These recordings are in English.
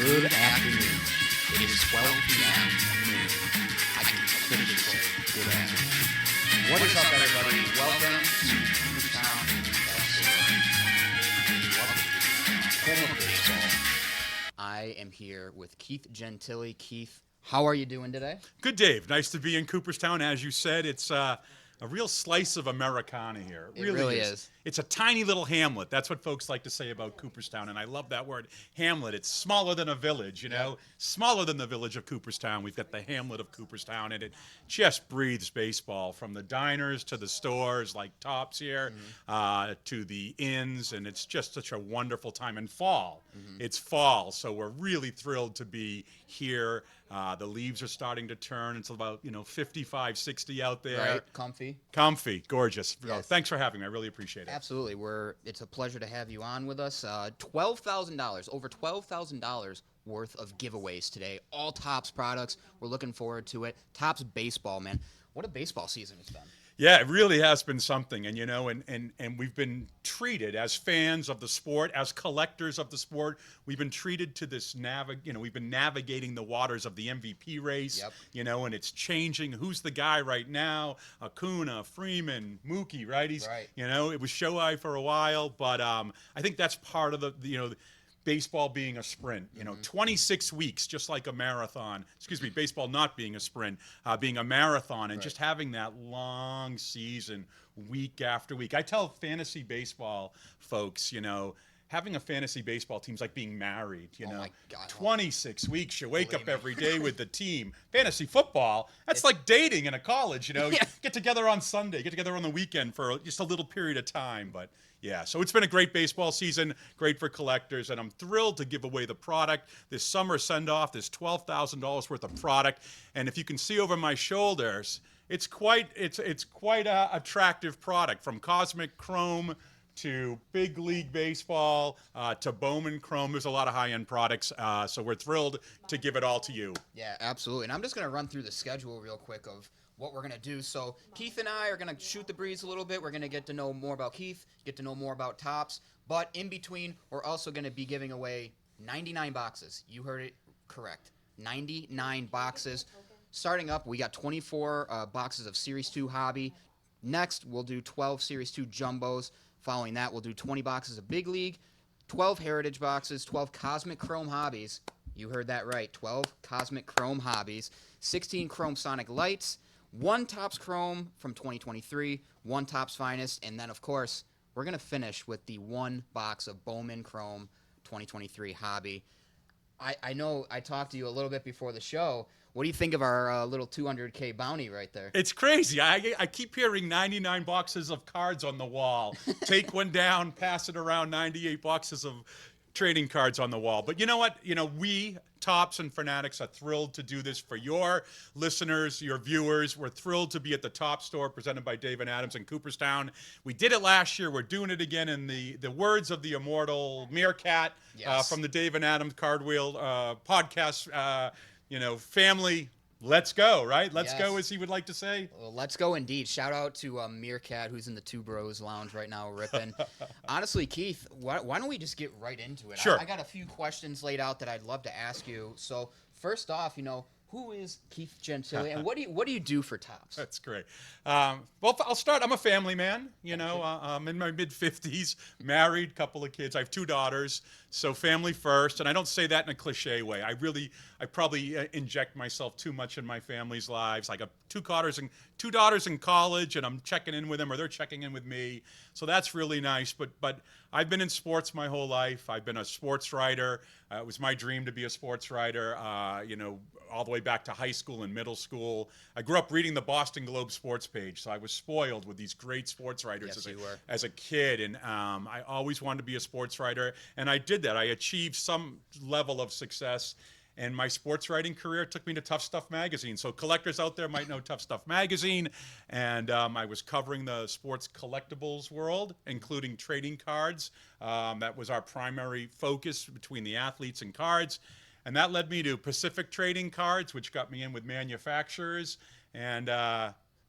Good afternoon. It is 12 p.m. noon. I can officially say good afternoon. What is up, everybody? Welcome to Cooperstown Home of Baseball. I am here with Keith Gentile. Keith, how are you doing today? Good, Dave. Nice to be in Cooperstown. As you said, it's a real slice of Americana here. It really is. It's a tiny little hamlet. That's what folks like to say about Cooperstown, and I love that word, hamlet. It's smaller than a village, you know, smaller than the village of Cooperstown. We've got the hamlet of Cooperstown, and it just breathes baseball from the diners to the stores like Tops here to the inns, and it's just such a wonderful time. In fall, it's fall, so we're really thrilled to be here. The leaves are starting to turn. It's about 55, 60 out there. Right, comfy, gorgeous. Yes. Thanks for having me. I really appreciate it. Absolutely. It's a pleasure to have you on with us. $12,000, over $12,000 worth of giveaways today. All Tops products. We're looking forward to it. Tops baseball, man. What a baseball season it's been. Yeah, it really has been something, and we've been treated as fans of the sport, as collectors of the sport. We've been treated to this we've been navigating the waters of the MVP race, and it's changing. Who's the guy right now? Acuna, Freeman, Mookie, right? It was Shohei for a while, but I think that's part of the baseball being a sprint, 26 weeks, just like a marathon. Excuse me, baseball not being a sprint, being a marathon, and just having that long season week after week. I tell fantasy baseball folks, having a fantasy baseball team's like being married, Oh my God. 26 weeks, you wake up every day with the team. Fantasy football, that's like dating in a college, Get together on Sunday, get together on the weekend for just a little period of time, but yeah, so it's been a great baseball season, great for collectors, and I'm thrilled to give away the product. This summer send-off, this $12,000 worth of product, and if you can see over my shoulders, it's quite a attractive product, from Cosmic Chrome to Big League Baseball to Bowman Chrome. There's a lot of high-end products, so we're thrilled to give it all to you. Yeah, absolutely. And I'm just going to run through the schedule real quick of what we're going to do. So Keith and I are going to shoot the breeze a little bit. We're going to get to know more about Keith, get to know more about Tops. But in between, we're also going to be giving away 99 boxes. You heard it correct. 99 boxes. Starting up, we got 24 boxes of Series 2 Hobby. Next, we'll do 12 Series 2 Jumbos. Following that, we'll do 20 boxes of Big League, 12 Heritage boxes, 12 Cosmic Chrome Hobbies. You heard that right, 12 Cosmic Chrome Hobbies, 16 Chrome Sonic Lights, 1 Tops Chrome from 2023, 1 Tops Finest, and then, of course, we're going to finish with the 1 box of Bowman Chrome 2023 Hobby. I know I talked to you a little bit before the show. What do you think of our little 200K bounty right there? It's crazy. I keep hearing 99 boxes of cards on the wall. Take one down, pass it around, 98 boxes of trading cards on the wall. But you know what? We, Tops and Fanatics, are thrilled to do this for your listeners, your viewers. We're thrilled to be at the Top Store presented by Dave and Adams in Cooperstown. We did it last year. We're doing it again in the words of the immortal Meerkat from the Dave and Adams Card Wheel podcast, family. Let's go, right? Let's go, as he would like to say. Well, let's go indeed. Shout out to Meerkat, who's in the Two Bros Lounge right now, ripping. Honestly, Keith, why don't we just get right into it? Sure. I got a few questions laid out that I'd love to ask you. So first off, who is Keith Gentile, and what do you do for Tops? That's great. Well, I'll start. I'm a family man. I'm in my mid-50s, married, couple of kids. I have 2 daughters, so family first. And I don't say that in a cliche way. I probably inject myself too much in my family's lives. I got 2 daughters in college, and I'm checking in with them, or they're checking in with me. So that's really nice. But I've been in sports my whole life. I've been a sports writer. It was my dream to be a sports writer. All the way back to high school and middle school. I grew up reading the Boston Globe sports page, so I was spoiled with these great sports writers as a kid, and I always wanted to be a sports writer, and I did that. I achieved some level of success, and my sports writing career took me to Tough Stuff magazine. So collectors out there might know Tough Stuff magazine, and I was covering the sports collectibles world, including trading cards. That was our primary focus between the athletes and cards. And that led me to Pacific Trading Cards, which got me in with manufacturers. And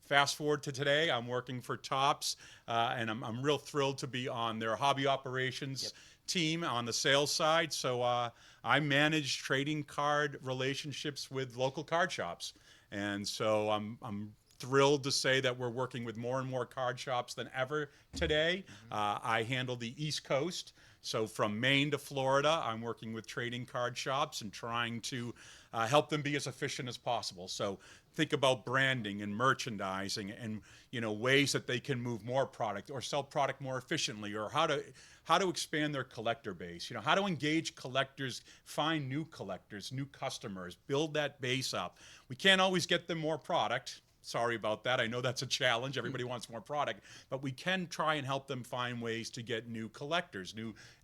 fast forward to today, I'm working for Tops, and I'm real thrilled to be on their hobby operations team on the sales side. So I manage trading card relationships with local card shops. And so I'm thrilled to say that we're working with more and more card shops than ever today. I handle the East Coast. So from Maine to Florida, I'm working with trading card shops and trying to help them be as efficient as possible. So think about branding and merchandising and ways that they can move more product or sell product more efficiently, or how to expand their collector base. How to engage collectors, find new collectors, new customers, build that base up. We can't always get them more product. Sorry about that. I know that's a challenge. Everybody wants more product, but we can try and help them find ways to get new collectors,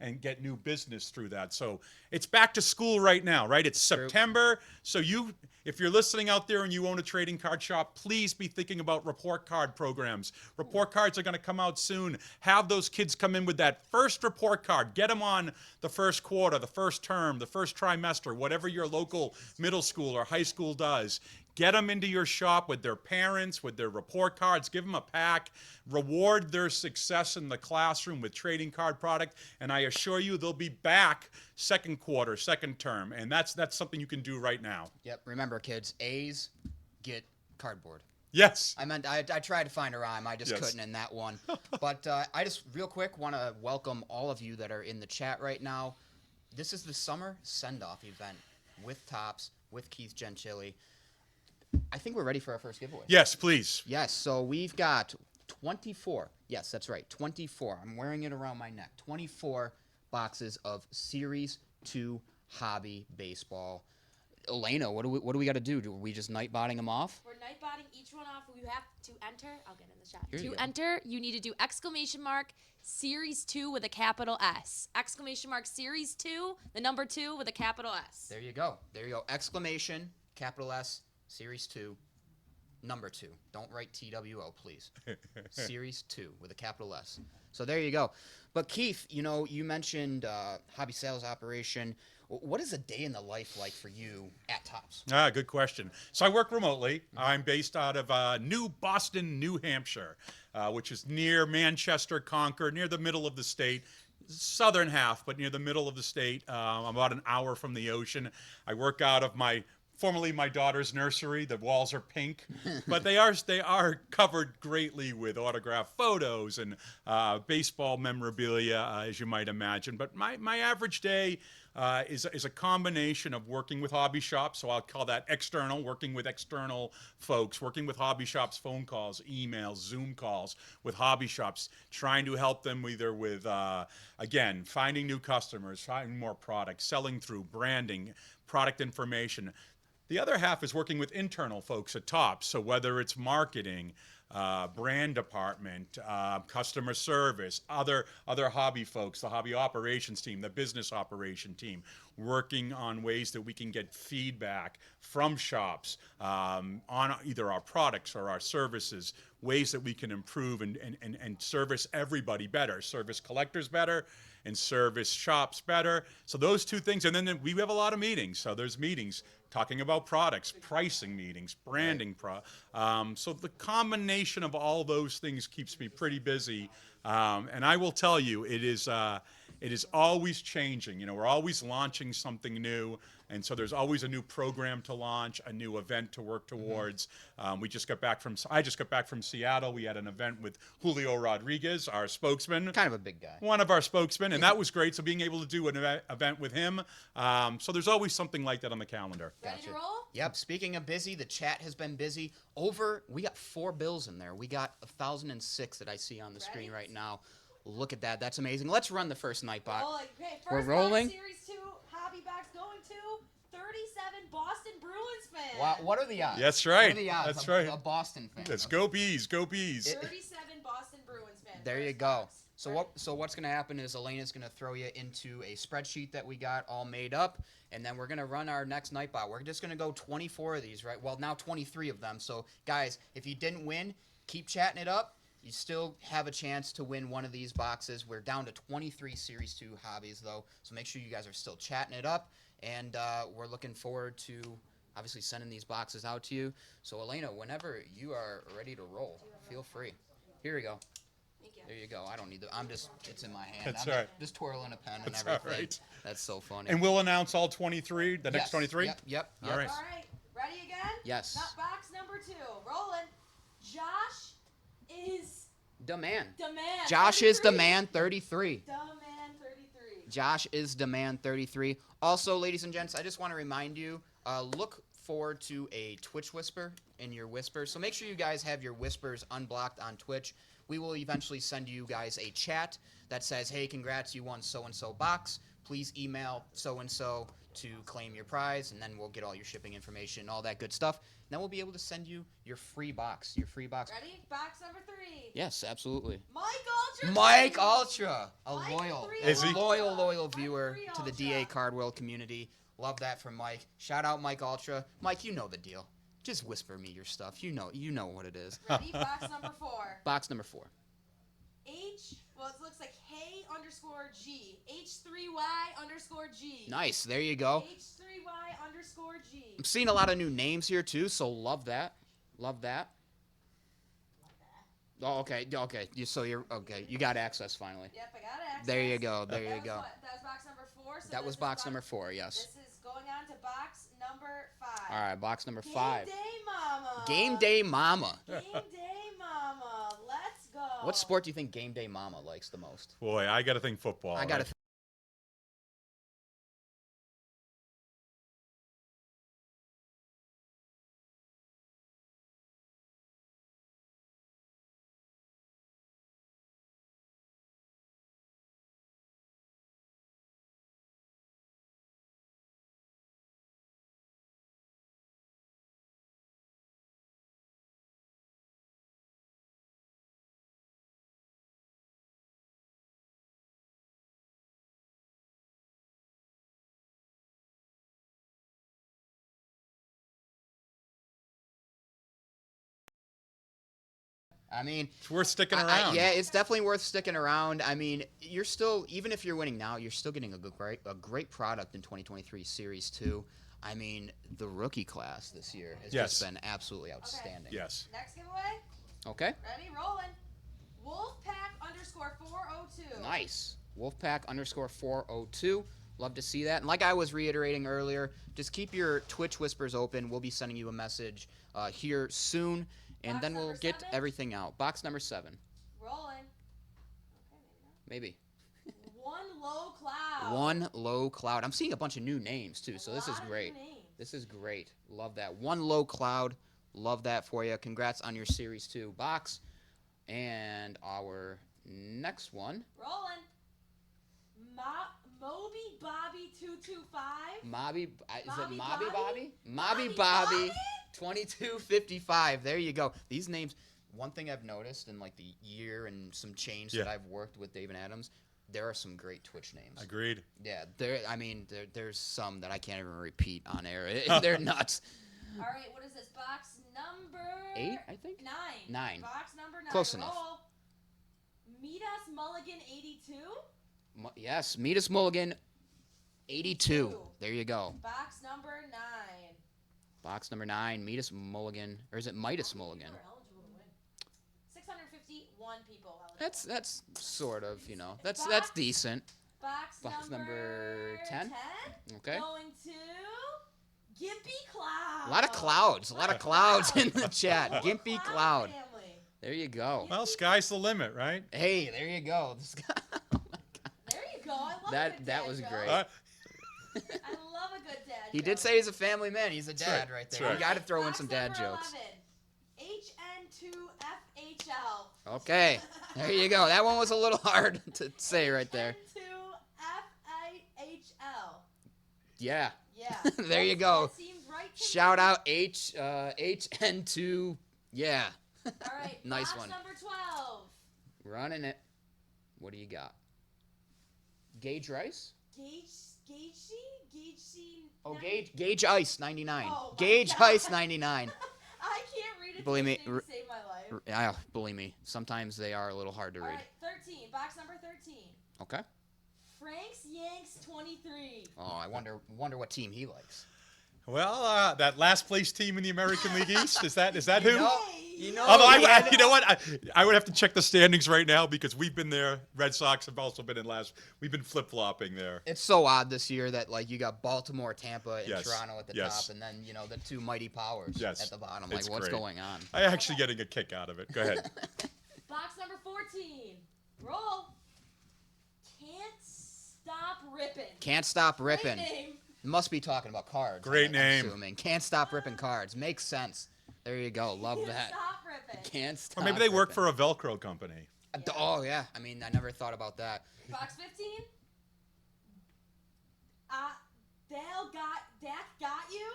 and get new business through that. So it's back to school right now, right? It's September. So if you're listening out there and you own a trading card shop, please be thinking about report card programs. Report cards are going to come out soon. Have those kids come in with that first report card. Get them on the first quarter, the first term, the first trimester, whatever your local middle school or high school does. Get them into your shop with their parents, with their report cards. Give them a pack. Reward their success in the classroom with trading card product. And I assure you they'll be back second quarter, second term. And that's something you can do right now. Yep. Remember, kids, A's get cardboard. Yes. I tried to find a rhyme. I just couldn't in that one. But I just real quick want to welcome all of you that are in the chat right now. This is the summer send-off event with Topps, with Keith Gentili. I think we're ready for our first giveaway. Yes, please. Yes, so we've got 24. Yes, that's right, 24. I'm wearing it around my neck. 24 boxes of Series 2 Hobby Baseball. Elena, what do we got to do? Do we just night botting them off? We're night botting each one off. You have to enter. I'll get in the chat. Here you To go. enter, you need to do exclamation mark Series 2 with a capital S. Exclamation mark Series 2, the number 2 with a capital S. There you go. There you go. Exclamation, capital S, Series 2, number 2. Don't write TWO, please. Series 2 with a capital S. So there you go. But Keith, you mentioned hobby sales operation. What is a day in the life like for you at Topps? Good question. So I work remotely. I'm based out of New Boston, New Hampshire, which is near Manchester, Concord, near the middle of the state. Southern half, but near the middle of the state. I'm about an hour from the ocean. I work out of formerly my daughter's nursery. The walls are pink, but they are covered greatly with autographed photos and baseball memorabilia, as you might imagine. But my average day is a combination of working with hobby shops, so I'll call that external, working with external folks, working with hobby shops, phone calls, emails, Zoom calls with hobby shops, trying to help them either with, again, finding new customers, finding more products, selling through, branding, product information. The other half is working with internal folks at Topps, so whether it's marketing, brand department, customer service, other hobby folks, the hobby operations team, the business operation team, working on ways that we can get feedback from shops on either our products or our services, ways that we can improve and service everybody better, service collectors better, and service shops better. So those two things, and then we have a lot of meetings. So there's meetings talking about products, pricing meetings, branding. So the combination of all those things keeps me pretty busy. And I will tell you, it is always changing. We're always launching something new. And so there's always a new program to launch, a new event to work towards. I just got back from Seattle. We had an event with Julio Rodriguez, our spokesman. Kind of a big guy. One of our spokesmen, and that was great. So being able to do an event with him. So there's always something like that on the calendar. Ready to roll? Yep. Speaking of busy, the chat has been busy. We got 4 bills in there. We got 1,006 that I see on the screen right now. Look at that. That's amazing. Let's run the first night bot. Okay, We're first rolling. box, Series 2 hobby box going to 37 Boston Bruins fans. Wow, what are the odds? That's right. What are the odds? That's I'm right. a Boston fan. Let's go Bees, go Bees. 37 Boston Bruins fans. There you First go. box. So what's going to happen is Elena's going to throw you into a spreadsheet that we got all made up, and then we're going to run our next night bot. We're just going to go 24 of these, right? Well, now 23 of them. So, guys, if you didn't win, keep chatting it up. You still have a chance to win one of these boxes. We're down to 23 Series 2 hobbies, though, so make sure you guys are still chatting it up, and we're looking forward to obviously sending these boxes out to you. So, Elena, whenever you are ready to roll, feel free. Here we go. Thank you. There you go. I don't need the. It's in my hand. That's I'm all right. Just twirling a pen and That's all everything. right. That's so funny. And we'll announce all 23, the next Yes. 23? Yep. All right. All right, ready again? Yes. Not box number 2. Rolling. Josh is Demand. demand. Josh is 33. demand 33. Demand 33. Josh is demand 33. Also, ladies and gents, I just want to remind you, look forward to a Twitch whisper in your whispers. So make sure you guys have your whispers unblocked on Twitch. We will eventually send you guys a chat that says, hey, congrats, you won so-and-so box. Please email so-and-so to claim your prize, and then we'll get all your shipping information, all that good stuff. And then we'll be able to send you your free box. Ready? Box number 3. Yes, absolutely. Mike Ultra. Mike Ultra, a Mike loyal, 3 Is he? loyal Mike viewer 3 to the Ultra. DA Card World community. Love that from Mike. Shout out Mike Ultra. Mike, you know the deal. Just whisper me your stuff. You know what it is. Ready? Box number 4. Box number 4. It looks like Hey_G. H3Y_G. Nice. There you go. H3Y_G. I'm seeing a lot of new names here too, so love that. Love that. Oh, okay. You're okay. You got access finally. Yep, I got access. There you go. There That you was go. what? That was box number 4. So That this was is box number 4. Yes. This is going on to box number 5. All right. Box number 5. Game Day Mama. Game Day Mama. Game Day Mama. Let's go. What sport do you think Game Day Mama likes the most? Boy, I got to think football. I got to. right? I mean, It's worth sticking around. yeah, it's definitely worth sticking around. I mean, you're still, even if you're winning now, you're still getting a great product in 2023 Series 2. I mean, the rookie class this year has Yes. just been absolutely outstanding. Yes. Next giveaway. Okay. Ready? Rolling. Wolfpack_402. Nice. Wolfpack_402. Love to see that. And like I was reiterating earlier, just keep your Twitch whispers open. We'll be sending you a message here soon, and Box then we'll number get 7? everything out. Box number 7. Rolling. Okay, Maybe. maybe not. One Low Cloud. One Low Cloud. I'm seeing a bunch of new names, too, so this is Lot of new great. names. This is great. Love that. One Low Cloud. Love that for you. Congrats on your Series 2 box. And our next one, Rolling. Moby Bobby 225. Mobby. Is it Mobby Mobby Bobby? Bobby? Mobby Bobby. Bobby? 2255. There you go. These names. One thing I've noticed in like the year and some change that Yeah. I've worked with Dave and Adams, there are some great Twitch names. Agreed. Yeah, there's some that I can't even repeat on air. They're nuts. All right, what is this? Box number 8, I think. 9. 9. Box number 9. Close enough. Roll. Meet Us Mulligan 82. Yes, Meet Us Mulligan, 82. There you go. Box number 9. Box number 9, Meet Us Mulligan, or is it Midas Mulligan? People are eligible to win. 651 people eligible. That's sort of, that's decent. Box number 10. 10. Okay. Going to Gimpy Cloud. A lot of clouds. A lot of clouds in the chat. Whole Gimpy Cloud. family. There you go. Well, sky's the limit, right? Hey, there you go. This guy- oh my God. There you go. I love That- a good that dad was joke. great. Uh, I love a good dad He joke. did say he's a family man. He's a That's dad right. right That's there. right. You got to throw in Box some dad number jokes. 11. HN2FHL. Okay. There you go. That one was a little hard to say right there. HN2FHL. Yeah. Yeah. There you go. That seems right to Shout me. out HN2. Yeah. All right. Nice box one. number 12. Running it. What do you got? Gage Rice? Gagey? Oh, Gage Ice 99. Oh, my Gage God. Ice 99. I can't read it. Believe me, To save my life. Yeah, believe me. Sometimes they are a little hard to All read. right. 13. Box number 13. Okay. Frank's Yanks 23. Oh, I wonder what team he likes. Well, that last place team in the American League East, is that who? You know, Although yeah. you know what, I would have to check the standings right now because we've been there. Red Sox have also been in last. We've been flip flopping there. It's so odd this year that like you got Baltimore, Tampa, and Yes. Toronto at the Yes. top, and then the two mighty powers Yes. at the bottom. It's Like, what's great. going on? I actually getting a kick out of it. Go ahead. Box number 14. Roll. Can't stop ripping. Can't stop Great ripping. name. Must be talking about cards. Great I'm name. assuming. Can't stop ripping cards. Makes sense. There you go. Love Can't that. stop ripping. Can't stop. Or maybe they work ripping. for a Velcro company. Oh yeah. I mean, I never thought about that. Box 15. Dak got you.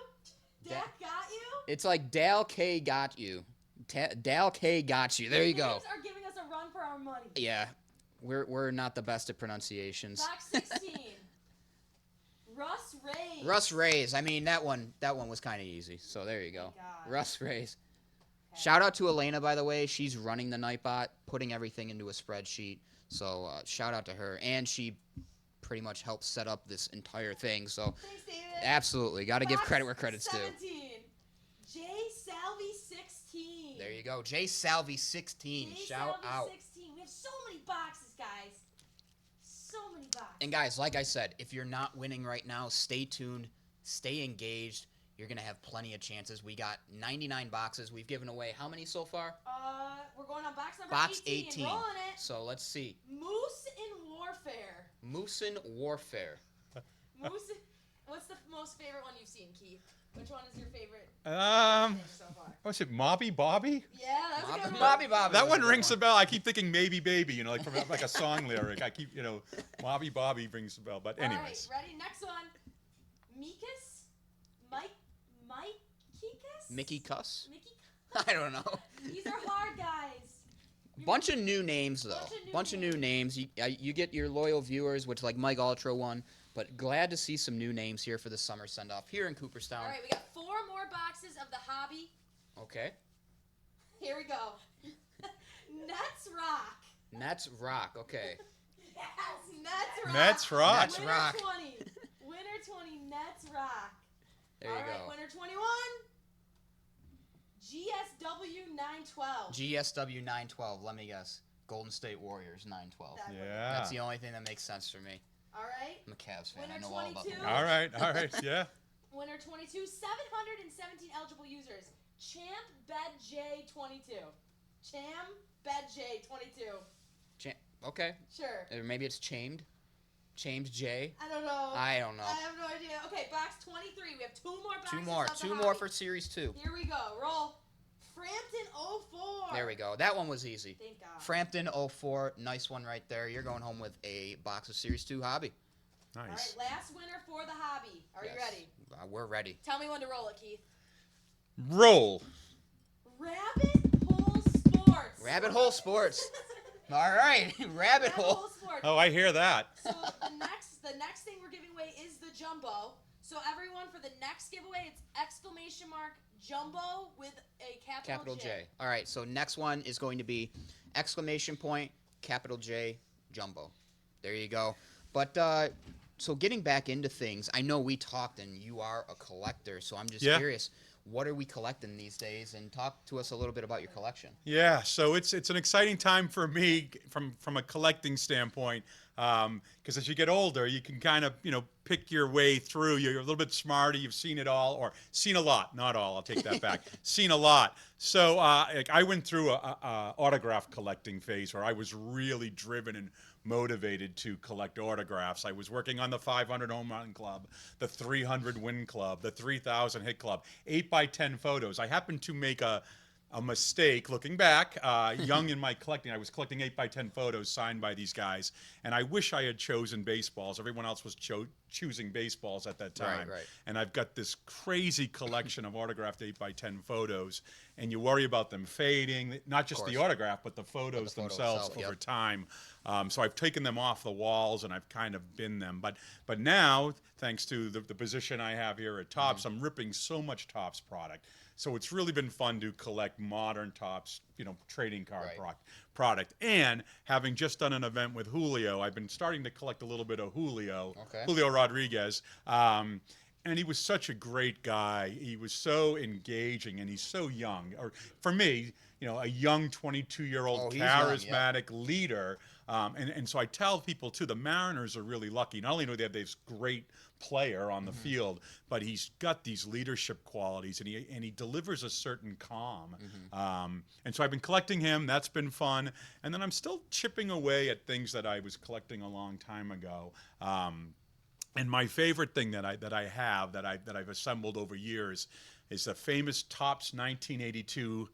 Dak got you. It's like Dal K got you. Dal K got you. There you go. Names are giving us a run for our money. Yeah. We're not the best at pronunciations. Box 16. Russ Rays. Russ Rays. I mean, that one was kind of easy. So there you go. Thank God. Russ Rays. Okay. Shout out to Elena, by the way. She's running the Nightbot, putting everything into a spreadsheet. So shout out to her. And she pretty much helped set up this entire thing. So Thanks, David. absolutely. Got to give Box credit where credit's due. 17. J Salvi 16. There you go. J Salvi 16. J Shout Salvi out. 16. We have so many boxes, guys. So many boxes. And guys, like I said, if you're not winning right now, stay tuned, stay engaged. You're going to have plenty of chances. We got 99 boxes. We've given away how many so far? We're going on box number Box 18. 18. Rolling it. So let's see. Moose in Warfare. Moosin Warfare. Moose. What's the most favorite one you've seen, Keith? Which one is your favorite thing so far? What's it, Mobby Bobby? Yeah, that's a good one. Bobby Bobby. That was one a good rings a bell. I keep thinking maybe baby, like from like a song lyric. I keep, Mobby Bobby rings a bell. But anyways, All right, ready? Next one. Mikas? Mike Kikas? Mickey Cuss? Mickey? I don't know. These are hard, guys. Bunch of new names, though. Bunch of new names. You get your loyal viewers, which like Mike Ultra won. But glad to see some new names here for the summer send-off here in Cooperstown. All right, we got 4 more boxes of the hobby. Okay. Here we go. Nets Rock. Nets rock. Okay. Yes, Nets Rock. Nets Rock. Nets Winner Rock. 20. Winner 20, Nets Rock. There you All right, go. winner 21. GSW 912. GSW 912. Let me guess. Golden State Warriors 912. yeah. That's the only thing that makes sense for me. All right. I'm a Cavs fan. Winner I know all about the 22. Warriors. All right, yeah. Winner 22. 717 eligible users. Champ Bed J 22. Champ Bed J 22. Okay. Sure. Or maybe it's Chamed. Chamed J. I don't know. I don't know. I have no idea. Okay, box 23. We have 2 more boxes. Two more. of the Two more hobby. for Series 2. Here we go. Roll. Frampton 04. There we go. That one was easy. Thank God. Frampton 04. Nice one right there. You're going home with a box of Series 2 hobby. All right, Nice. last winner for the hobby. Are you Yes. ready? We're ready. Tell me when to roll it, Keith. Roll. Rabbit Hole Sports. Rabbit Hole Sports. All right. Rabbit Rabbit Hole. Hole Sports. Oh, I hear that. So the next thing we're giving away is the jumbo. So everyone, for the next giveaway, it's exclamation mark jumbo with a Capital J. All right. So next one is going to be exclamation point, capital J, jumbo. There you go. But so getting back into things, I know we talked and you are a collector, so I'm just Yeah. curious, what are we collecting these days? And talk to us a little bit about your collection. Yeah, so it's an exciting time for me from a collecting standpoint, because as you get older, you can kind of pick your way through. You're a little bit smarter. You've seen it all, or seen a lot, not all. I'll take that back. Seen a lot. So I went through a autograph collecting phase where I was really driven and motivated to collect autographs. I was working on the 500 home run club, the 300 win club, the 3,000 hit club, 8x10 photos. I happened to make a mistake looking back, young in my collecting. I was collecting 8x10 photos signed by these guys, and I wish I had chosen baseballs. Everyone else was choosing baseballs at that time. Right. And I've got this crazy collection of autographed 8x10 photos, and you worry about them fading, not just the course. autograph, but the photos photo themselves itself, over yep. time. So I've taken them off the walls and I've kind of binned them. But now, thanks to the position I have here at Topps, I'm ripping so much Topps product. So it's really been fun to collect modern Topps, trading card Right. product. And having just done an event with Julio, I've been starting to collect a little bit of Julio, Okay. Julio Rodriguez. And he was such a great guy. He was so engaging, and he's so young. Or for me, a young 22-year-old Oh, he's young, charismatic leader. And so I tell people too, the Mariners are really lucky. Not only do they have this great player on the field, but he's got these leadership qualities, and he delivers a certain calm. And so I've been collecting him. That's been fun. And then I'm still chipping away at things that I was collecting a long time ago. And my favorite thing that I've assembled over years is the famous Topps 1982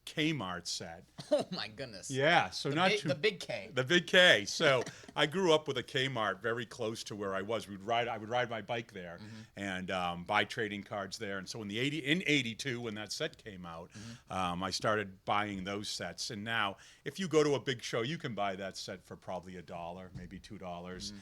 Kmart set. Oh my goodness. Yeah, so The not big, too the big K. the big K. So I grew up with a Kmart very close to where I was. I would ride my bike there and buy trading cards there. And so in '82 when that set came out, I started buying those sets. And now, if you go to a big show, you can buy that set for probably $1, maybe $2.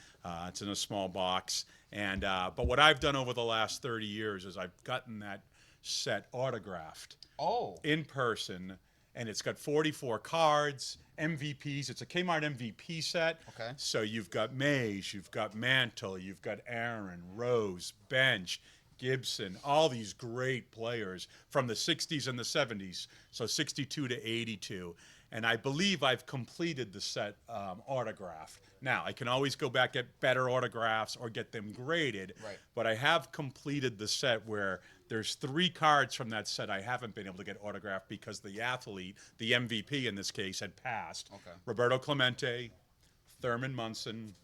It's in a small box. And but what I've done over the last 30 years is I've gotten that set autographed. Oh. In person, and it's got 44 cards, MVPs. It's a Kmart MVP set. Okay. So you've got Mays, you've got Mantle, you've got Aaron, Rose, Bench, Gibson, all these great players from the 60s and the 70s, so 62 to 82. And I believe I've completed the set autographed. Now, I can always go back, get better autographs or get them graded, Right. but I have completed the set where there's 3 cards from that set I haven't been able to get autographed because the athlete, the MVP in this case, had passed. Okay. Roberto Clemente, Thurman Munson,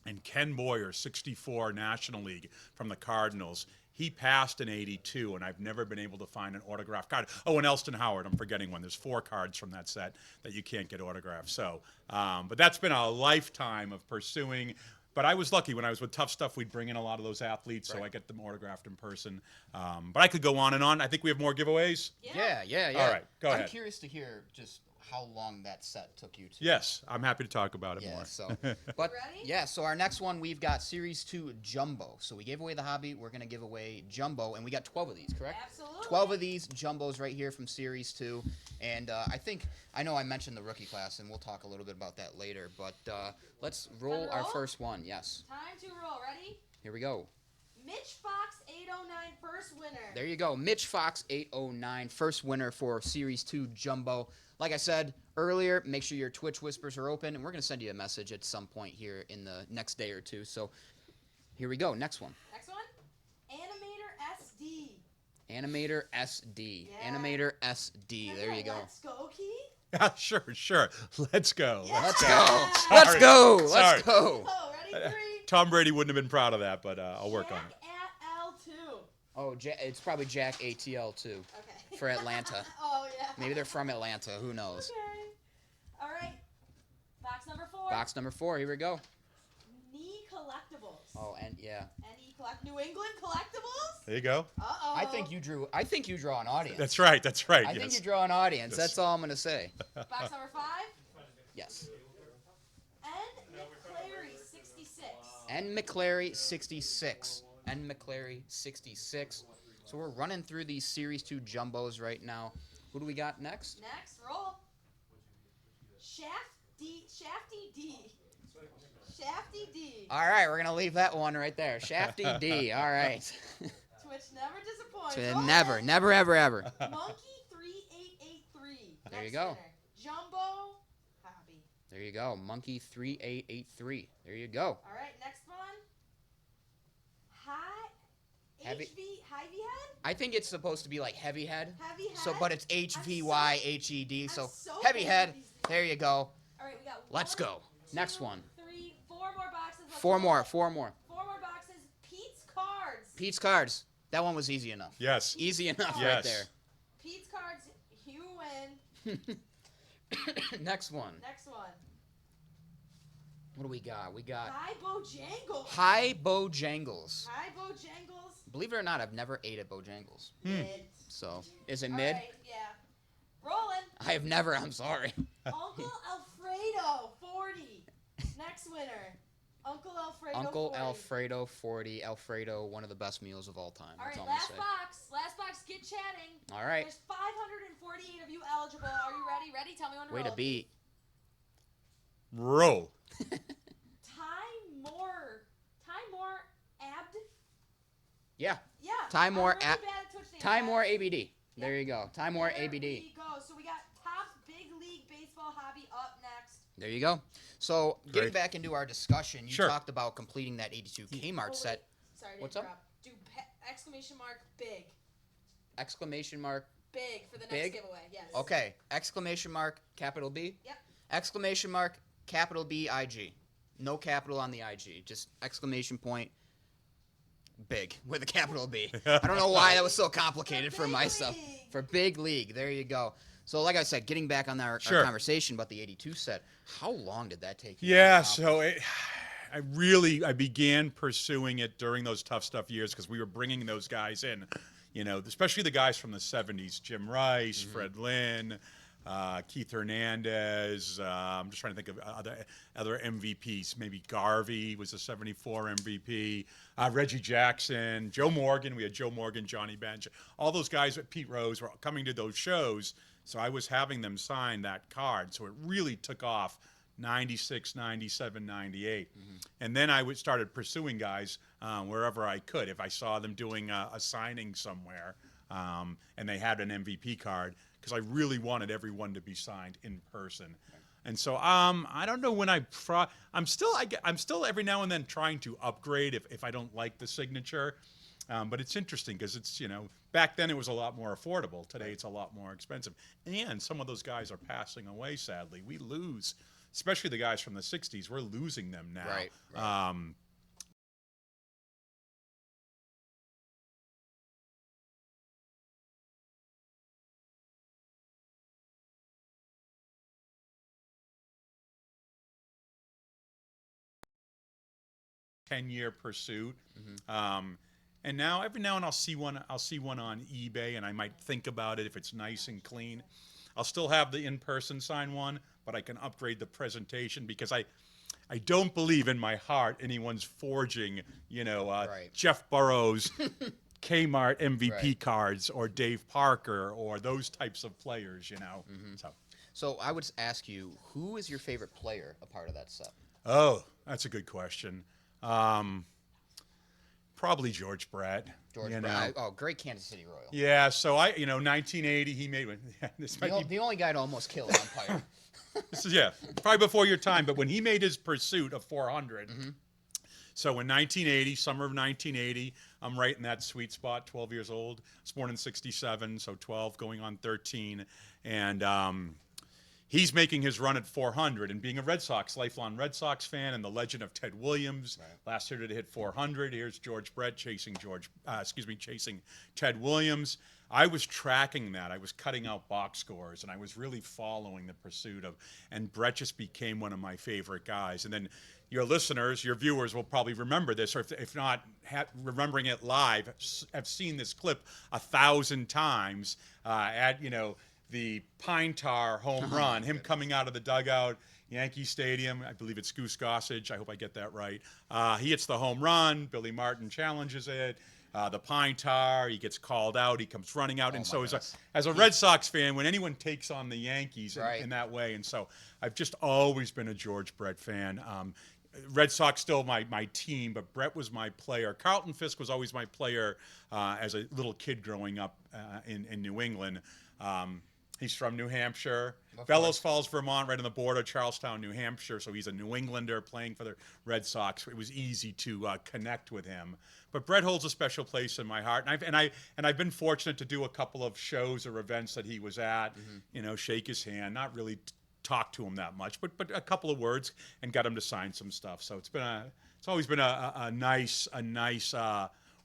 and Ken Boyer, 64 National League from the Cardinals. He passed in '82, and I've never been able to find an autographed card. Oh, and Elston Howard, I'm forgetting one. There's 4 cards from that set that you can't get autographed. So, but that's been a lifetime of pursuing. But I was lucky when I was with Tough Stuff. We'd bring in a lot of those athletes, so I get them autographed in person. But I could go on and on. I think we have more giveaways. Yeah. All right, go I'm ahead. curious to hear just how long that set took you to. Yes, I'm happy to talk about it Yeah, more. so, but Ready? yeah, so our next one, we've got Series 2 Jumbo. So we gave away the hobby, we're going to give away Jumbo, and we got 12 of these, correct? Absolutely. 12 of these Jumbos right here from Series 2. And I know I mentioned the rookie class, and we'll talk a little bit about that later, but let's roll to our roll? first one, yes. Time to roll. Ready? Here we go. Mitch Fox 809 first winner. There you go. Mitch Fox 809, first winner for Series 2 Jumbo. Like I said earlier, make sure your Twitch whispers are open, and we're going to send you a message at some point here in the next day or two. So here we go. Next one. Next one. Animator SD. Animator SD. Yeah. Animator SD. There you go. Let's go, Key. Yeah, sure. Let's go. Yeah. Let's Yeah. go. Sorry. Let's go. Sorry. Let's go. Oh, ready? 3. Tom Brady wouldn't have been proud of that, but I'll work on Jack it. at L2. Oh, it's probably Jack ATL too Okay. for Atlanta. Oh, yeah. Maybe they're from Atlanta. Who knows? Okay. All right. Box number 4. Box number 4. Here we go. Knee Collectibles. Oh, and yeah. NE Collect New England Collectibles. There you go. Uh-oh. I think you draw an audience. That's right. I Yes. think you draw an audience. Yes. That's all I'm going to say. Box number 5. Yes. N. McClary 66. N. McClary 66. N. McClary 66. So we're running through these Series 2 Jumbos right now. Who do we got next? Next, roll. Shafty D. Shafty D. All right, we're going to leave that one right there. Shafty D. All right. Twitch never disappoints. So Roll never, it. never, ever, ever. Monkey 3883. There you Next go. winner. Jumbo Hobby. There you go. Monkey 3883. There you go. All right, next one. High Heavy- Heavy Head? I think it's supposed to be like heavy head. Heavy Head? So, but it's HVYHED. I'm So so heavy bad head. at these names. There you go. All right, we got Let's 1, go. Next 2, one. 3, 4 more boxes. Let's 4 roll more. it. 4 more. 4 more boxes. Pete's Cards. Pete's cards. That one was easy enough. Yes. Easy enough right Yes. Pete's Cards. You win. there. Next one. Next one. What do we got? We got Hi Bojangles. High Bojangles. Hi Bojangles. Believe it or not, I've never ate at Bojangles. Mid. So, is it All mid? right, yeah. Rolling. I have never. I'm sorry. Uncle Alfredo 40. Next winner. Uncle Alfredo Uncle 40. Alfredo 40. Alfredo, one of the best meals of all time. All That's right, all I'm last gonna say. box. Last box. Get chatting. All right. There's 548 of you eligible. Are you ready? Ready? Tell me when to Way roll. to beat. Roll. Ty Moore. Abd. Yeah. Yeah. Ty Moore I'm really at bad at Twitch names, Ty guys. Moore ABD. There you go. Ty Moore There ABD. we go. So we got Topps Big League Baseball Hobby up next. There you go. So getting Great. back into our discussion, you Sure. talked about completing that 82 Kmart Oh, set. wait. Sorry to What's up? interrupt. Do exclamation mark big. Exclamation mark. Big for the next Big? giveaway. Yes. Okay. Exclamation mark capital B. Yep. Exclamation mark capital B IG. No capital on the IG. Just exclamation point big with a capital B. I don't know why that was so complicated for Big myself. League. For big league. There you go. So like I said, getting back on our Sure. conversation about the 82 set, how long did that take you? to Yeah, accomplish? so I began pursuing it during those tough stuff years because we were bringing those guys in, especially the guys from the 70s, Jim Rice, Fred Lynn, Keith Hernandez. I'm just trying to think of other MVPs. Maybe Garvey was a 74 MVP. Reggie Jackson, Joe Morgan. We had Joe Morgan, Johnny Bench. All those guys at Pete Rose were coming to those shows. So I was having them sign that card. So it really took off 96, 97, 98. And then I started pursuing guys wherever I could. If I saw them doing a signing somewhere and they had an MVP card, because I really wanted everyone to be signed in person. And so I don't know when I'm still every now and then trying to upgrade if I don't like the signature. But it's interesting because it's, back then it was a lot more affordable. Today it's a lot more expensive. And some of those guys are passing away, sadly. We lose, especially the guys from the 60s. We're losing them now. Right. 10-year pursuit. And now every now and I'll see one on eBay and I might think about it if it's nice and clean. I'll still have the in-person sign one, but I can upgrade the presentation because I don't believe in my heart anyone's forging, Right. Jeff Burrows Kmart MVP Right. cards or Dave Parker or those types of players, So I would ask you, who is your favorite player a part of that set? Oh, that's a good question. Probably George Brett. George you know. Brett. Oh, great Kansas City Royal. Yeah, so 1980 he made this might be, The only guy to almost kill an umpire. this is probably before your time, but when he made his pursuit of 400. So in 1980, summer of 1980, I'm right in that sweet spot, 12 years old. I was born in 67, so 12 going on 13. And he's making his run at 400. And being a lifelong Red Sox fan, and the legend of Ted Williams, last year to hit 400. Here's George Brett chasing Ted Williams. I was tracking that. I was cutting out box scores, and I was really following the pursuit of. And Brett just became one of my favorite guys. And then your listeners, your viewers will probably remember this, or if not remembering it live, have seen this clip 1,000 times at the Pine Tar home run, him coming out of the dugout, Yankee Stadium. I believe it's Goose Gossage. I hope I get that right. He hits the home run. Billy Martin challenges it. The Pine Tar, he gets called out. He comes running out. Oh and my so goodness. as a Red Sox fan, when anyone takes on the Yankees Right. in that way, and so I've just always been a George Brett fan. Red Sox still my team, but Brett was my player. Carlton Fisk was always my player as a little kid growing up in New England. He's from New Hampshire, Bellows Falls, Vermont, right on the border, Charlestown, New Hampshire. So he's a New Englander playing for the Red Sox. It was easy to connect with him. But Brett holds a special place in my heart, and I've been fortunate to do a couple of shows or events that he was at. Shake his hand, not really talk to him that much, but a couple of words, and got him to sign some stuff. So it's always been a nice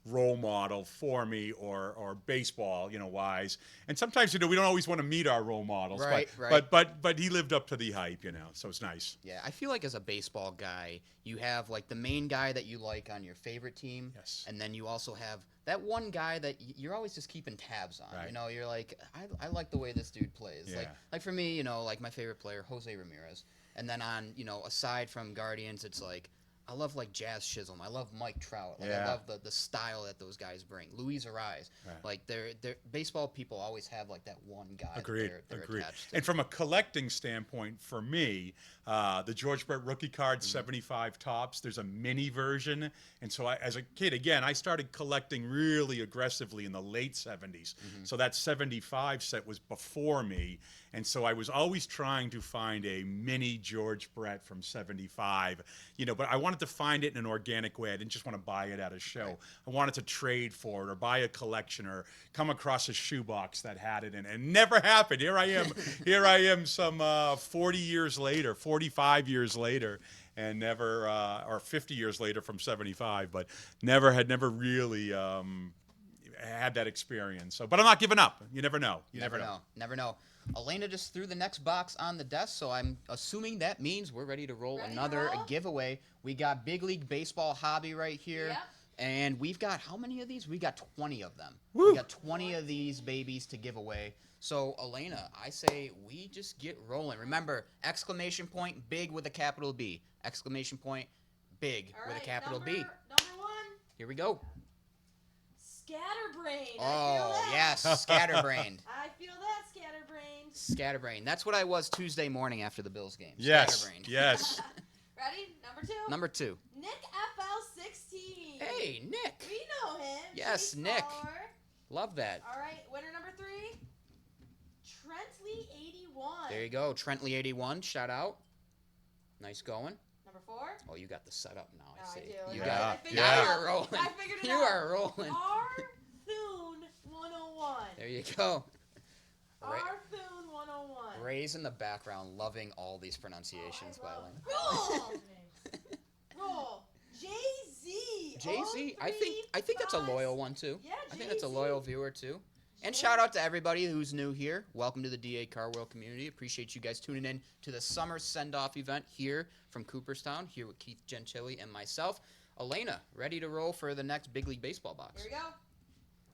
role model for me, or baseball, wise. And sometimes, we don't always want to meet our role models, Right, but he lived up to the hype, so it's nice. Yeah, I feel like as a baseball guy, you have like the main guy that you like on your favorite team. Yes. And then you also have that one guy that you're always just keeping tabs on. Right. You're like, I like the way this dude plays. Yeah. Like for me, like my favorite player, Jose Ramirez. And then on, aside from Guardians, it's like I love like Jazz Chisholm. I love Mike Trout. Like, I Yeah. love the style that those guys bring. Luis Ariz. Right. Like they're baseball people always have like that one guy Agreed. that they're Agreed. attached to. And from a collecting standpoint, for me, the George Brett rookie card, 75 tops. There's a mini version, and so as a kid, again, I started collecting really aggressively in the late 70s. So that 75 set was before me, and so I was always trying to find a mini George Brett from 75. But I wanted to find it in an organic way. I didn't just want to buy it at a show. Right. I wanted to trade for it or buy a collection or come across a shoebox that had it in it. And never happened. Here I am some 40 years later, 45 years later, and never, or 50 years later from 75, but never really had that experience. So, but I'm not giving up. You never know. You never know. Never know. Elena just threw the next box on the desk, so I'm assuming that means we're ready to roll Ready to another roll? giveaway. We got Big League Baseball Hobby right here. Yep. And we've got how many of these? We got 20 of them. Woo. We got 20 of these babies to give away. So, Elena, I say we just get rolling. Remember, exclamation point, big with a capital B. Exclamation point, big All with right, a capital number, B. Number 1, Here we go. scatterbrain. I feel Oh, that. yes, scatterbrained. I feel that, scatterbrain. Scatterbrain. That's what I was Tuesday morning after the Bills game. Yes. Scatterbrained. Yes. Ready? Number 2. Number 2. Nick FL16. Hey, Nick. We know him. Yes, Chase Nick. Fowler. Love that. All right, winner number 3, Trentley 81. There you go. Trentley 81. Shout out. Nice going. Number 4. Oh, you got the setup now. I Oh, I see. do. You I got it. figured Now it you're out. rolling. I figured it You out. are rolling. Arthune 101. There you go. Ra- Arthune 101. Ray's in the background, loving all these pronunciations by Elena. Roll. Roll. Jay-Z. Jay-Z, I think that's a loyal one too. Yeah, I think that's a Jay-Z. loyal viewer too. And shout out to everybody who's new here. Welcome to the DA Car World community. Appreciate you guys tuning in to the summer send-off event here from Cooperstown, here with Keith Gentili and myself. Elena, ready to roll for the next Big League Baseball box. Here we go.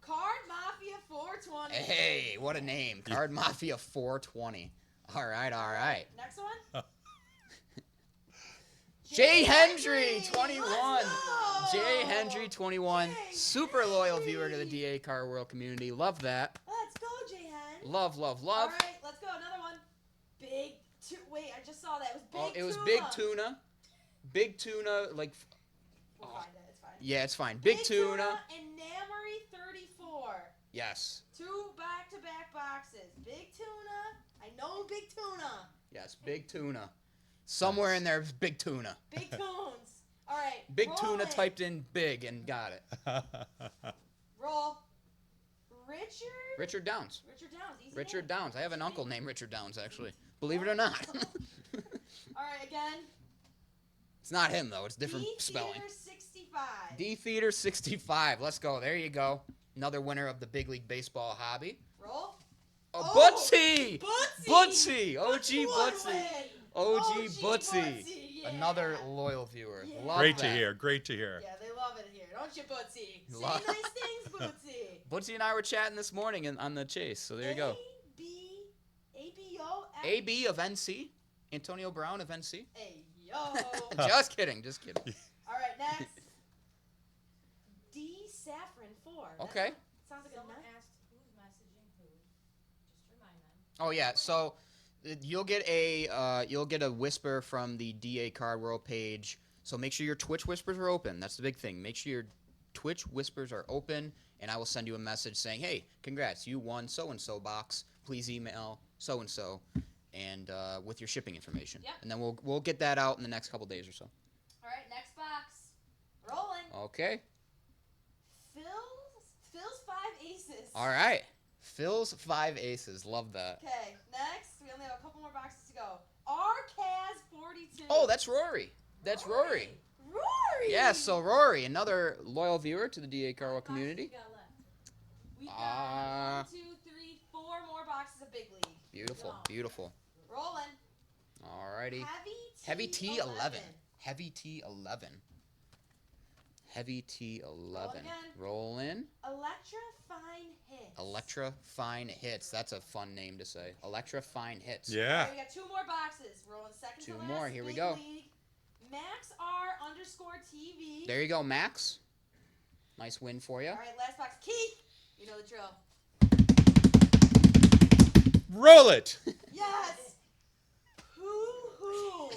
Card Mafia 420. Hey, what a name. Card Mafia 420. All right. Next one. Jay Hendry, 21. Let's go. Jay Hendry, 21. Jay Super loyal viewer to the Hendry. DA Car World community. Love that. Let's go, Jay Hen. Love. All right, let's go. Another one. Wait, I just saw that. It was big. Oh, it was tuna. big tuna. Big tuna, like, We'll find it. It's fine. yeah, it's fine. Big tuna. and Namery 34. Yes. 2 back-to-back boxes. Big tuna. I know big tuna. Yes, big tuna. Somewhere in there is big tuna. Big tunes. All right. Big roll tuna it. typed in big and got it. Roll. Richard Downs. Richard Downs. Easy Richard name. Downs. I have an uncle named Richard Downs, actually. Believe it or not. All right, again. It's not him, though. It's different D spelling. Theater 65. D Theater 65. Let's go. There you go. Another winner of the Big League Baseball hobby. Roll. Oh, Oh, Butsy! Butsy! Butsy! OG Butsy Butsy! won. OG Butsy! Yeah. Another loyal viewer. Yeah. Love Great that. to hear. Great to hear. Yeah, they love it here, don't you, Butsy? Say Love- nice things, Butsy. Butsy and I were chatting this morning on the chase, so there you go. A-B-O-F. AB of NC. Antonio Brown of NC. Hey, yo. Just kidding. Just kidding. All right, next. D. Saffron 4. Okay. Sounds like Someone a nice. asked who's messaging who. Just remind them. Oh yeah, so you'll get a whisper from the DA Card World page. So make sure your Twitch whispers are open. That's the big thing. Make sure your Twitch whispers are open, and I will send you a message saying, "Hey, congrats, you won so and so box. Please email so and so, and with your shipping information." Yep. And then we'll get that out in the next couple days or so. All right, next box. Rolling. Okay. Phil's 5 aces. All right. Phil's 5 aces. Love that. Okay, next. We only have a couple more boxes to go. RCAS 42. Oh, that's Rory. That's Rory. Rory. Yeah, so Rory, another loyal viewer to the DA Car World Boxes community. we got left. We got Ah. 1, 2, 3, 4 more boxes of Big League. Beautiful, beautiful. Rolling. Alrighty. Heavy T11. Heavy T11. Heavy T11. Roll again. Roll in. Electra Fine Hits. Electra Fine Hits. That's a fun name to say. Electra Fine Hits. Yeah. Okay, we got 2 more boxes. Rolling second Two to last. more, here we Big go. League. MaxR_TV. There you go, Max. Nice win for you. All right, last box. Keith, you know the drill. Roll it. Yes. Hoo-hoo.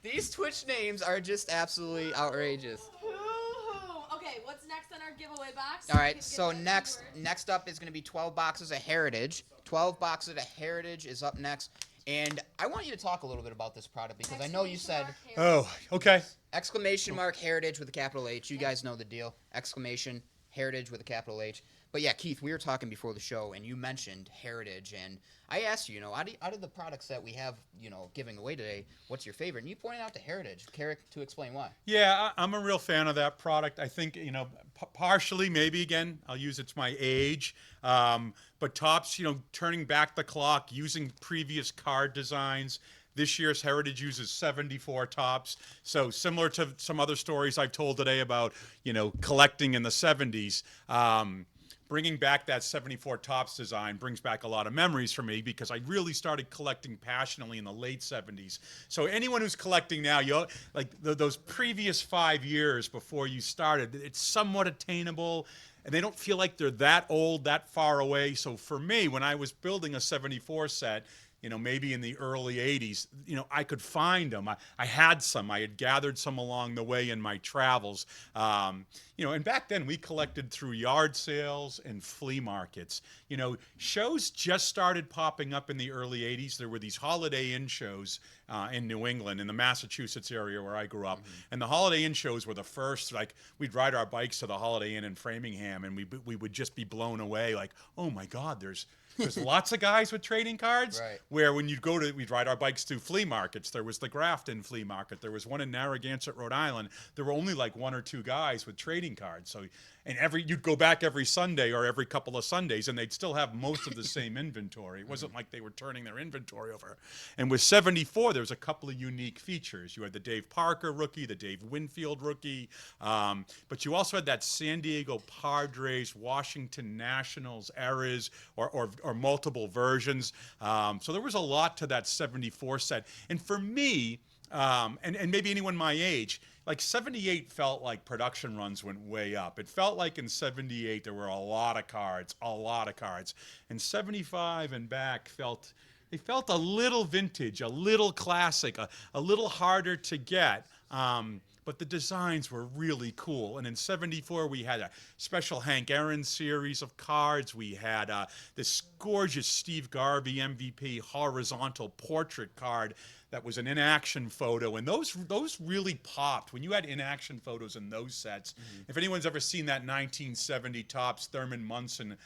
These Twitch names are just absolutely outrageous. Hoo-hoo. Okay, what's next on our giveaway box? All We right, can so get those next keywords. next up is going to be 12 boxes of Heritage. 12 boxes of Heritage is up next. And I want you to talk a little bit about this product because I know you said Exclamation mark, Oh, okay. exclamation mark Heritage with a capital H. You guys know the deal. Exclamation Heritage with a capital H. But yeah, Keith, we were talking before the show, and you mentioned Heritage, and I asked you, out of the products that we have, giving away today, what's your favorite? And you pointed out the Heritage. Care to explain why? Yeah, I'm a real fan of that product. I think, partially, maybe again, I'll use it's my age. But Topps, turning back the clock, using previous card designs. This year's Heritage uses 74 Topps. So similar to some other stories I've told today about, collecting in the 70s. Bringing back that 74 Topps design brings back a lot of memories for me because I really started collecting passionately in the late 70s. So anyone who's collecting now, those previous 5 years before you started, it's somewhat attainable and they don't feel like they're that old, that far away. So for me, when I was building a 74 set, maybe in the early 80s, I could find them. I had some. I had gathered some along the way in my travels. And back then we collected through yard sales and flea markets. Shows just started popping up in the early 80s. There were these Holiday Inn shows in New England, in the Massachusetts area where I grew up. Mm-hmm. And the Holiday Inn shows were the first, we'd ride our bikes to the Holiday Inn in Framingham and we would just be blown away like, oh my God, there's lots of guys with trading cards. Right. Where when we'd ride our bikes to flea markets. There was the Grafton flea market. There was one in Narragansett, Rhode Island. There were only like 1 or 2 guys with trading cards. So, and you'd go back every Sunday or every couple of Sundays, and they'd still have most of the same inventory. It wasn't like they were turning their inventory over. And with 74, there was a couple of unique features. You had the Dave Parker rookie, the Dave Winfield rookie, but you also had that San Diego Padres, Washington Nationals eras, or multiple versions. So there was a lot to that 74 set. And for me, and maybe anyone my age, like 78 felt like production runs went way up. It felt like in 78 there were a lot of cards. And 75 and back felt a little vintage, a little classic, a little harder to get. But the designs were really cool. And in 74, we had a special Hank Aaron series of cards. We had this gorgeous Steve Garvey MVP horizontal portrait card that was an in-action photo. And those really popped when you had in-action photos in those sets. Mm-hmm. If anyone's ever seen that 1970 Topps Thurman Munson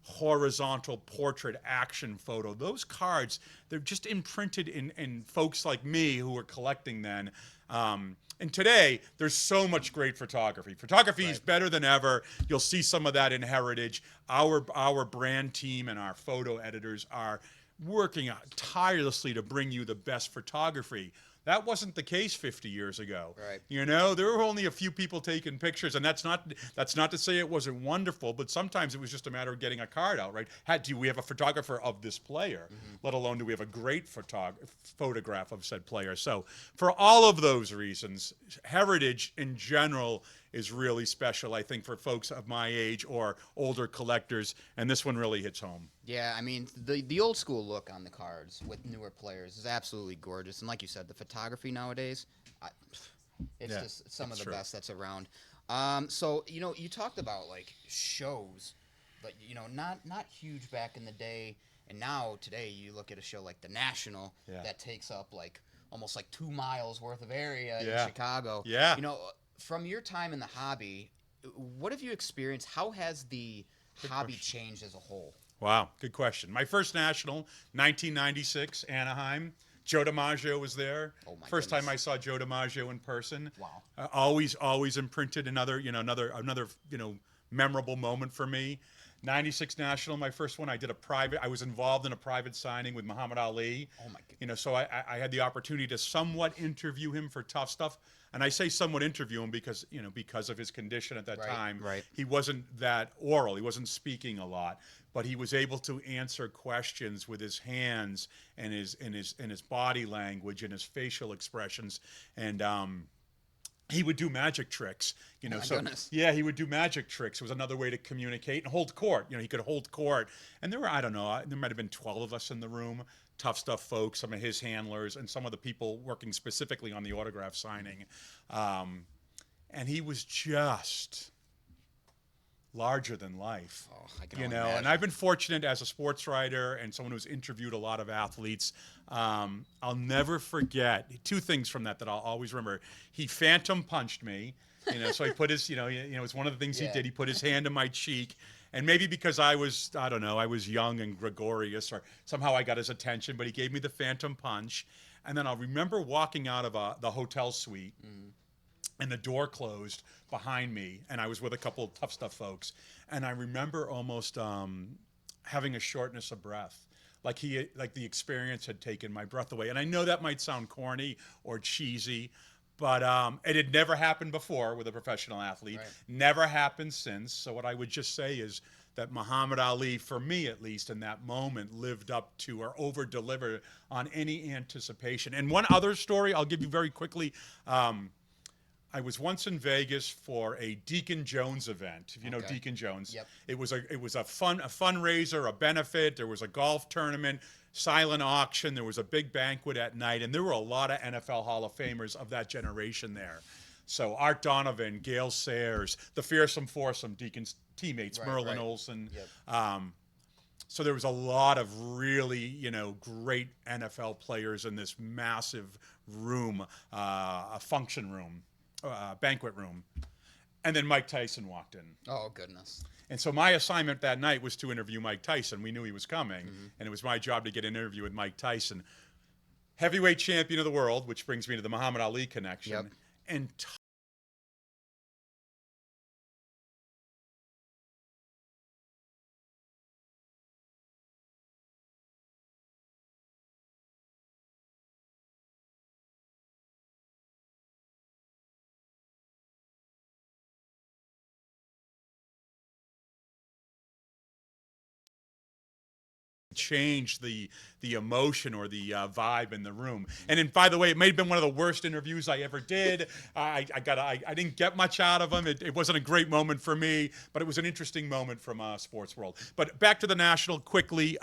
horizontal portrait action photo, those cards, they're just imprinted in folks like me who were collecting then. And today, there's so much great photography. Photography is better than ever. You'll see some of that in Heritage. Our brand team and our photo editors are working tirelessly to bring you the best photography. That wasn't the case 50 years ago. Right. There were only a few people taking pictures, and that's not to say it wasn't wonderful, but sometimes it was just a matter of getting a card out, right? Do we have a photographer of this player, let alone do we have a great photograph of said player? So for all of those reasons, Heritage in general is really special, I think, for folks of my age or older collectors, and this one really hits home. Yeah, I mean, the old school look on the cards with newer players is absolutely gorgeous. And like you said, the photography nowadays, it's just some of the best that's around. So, you talked about, shows, but, not huge back in the day. And now, today, you look at a show like The National that takes up, almost 2 miles worth of area in Chicago. Yeah. From your time in the hobby, what have you experienced? How has the hobby changed as a whole? Wow, good question. My first national, 1996, Anaheim. Joe DiMaggio was there. Oh my First goodness. time I saw Joe DiMaggio in person. Wow. Always imprinted another memorable moment for me. '96 National, my first one. I was involved in a private signing with Muhammad Ali. Oh my God. You know, so I had the opportunity to somewhat interview him for Tough Stuff. And I say somewhat interview him because, you know, because of his condition at that Right, time. right. He wasn't that oral. He wasn't speaking a lot, but he was able to answer questions with his hands and his body language and his facial expressions. And he would do magic tricks, you know. my So goodness. yeah, he would do magic tricks. It was another way to communicate and hold court. You know, he could hold court. And there were, I don't know, there might have been 12 of us in the room. Tough Stuff folks, some of his handlers, and some of the people working specifically on the autograph signing. And he was just larger than life. Oh, I can You only know, imagine. and I've been fortunate as a sports writer and someone who's interviewed a lot of athletes. I'll never forget two things from that I'll always remember. He phantom punched me, you know, so he put his, you know, it's one of the things Yeah. he did. He put his hand in my cheek. And maybe because I was young and gregarious, or somehow I got his attention, but he gave me the phantom punch. And then I'll remember walking out of the hotel suite, and the door closed behind me, and I was with a couple of Tough Stuff folks. And I remember almost having a shortness of breath. Like the experience had taken my breath away. And I know that might sound corny or cheesy, but it had never happened before with a professional athlete. Right. Never happened since. So what I would just say is that Muhammad Ali, for me at least, in that moment, lived up to or over-delivered on any anticipation. And one other story I'll give you very quickly. I was once in Vegas for a Deacon Jones event. If you know Okay. Deacon Jones, Yep. it was a fundraiser, a benefit. There was a golf tournament, silent auction. There was a big banquet at night, and there were a lot of NFL Hall of Famers of that generation there. So Art Donovan, Gail Sayers, the fearsome foursome, Deacon's teammates, Right, Merlin right. Olsen. Yep. So there was a lot of really, you know, great NFL players in this massive room, a function room. Banquet room. And then Mike Tyson walked in. Oh goodness. And so my assignment that night was to interview Mike Tyson. We knew he was coming, and it was my job to get an interview with Mike Tyson. Heavyweight champion of the world, which brings me to the Muhammad Ali connection. Yep. And change the emotion or the vibe in the room. And then, by the way, it may have been one of the worst interviews I ever did. I didn't get much out of him. It wasn't a great moment for me, but it was an interesting moment from sports world. But back to the National quickly.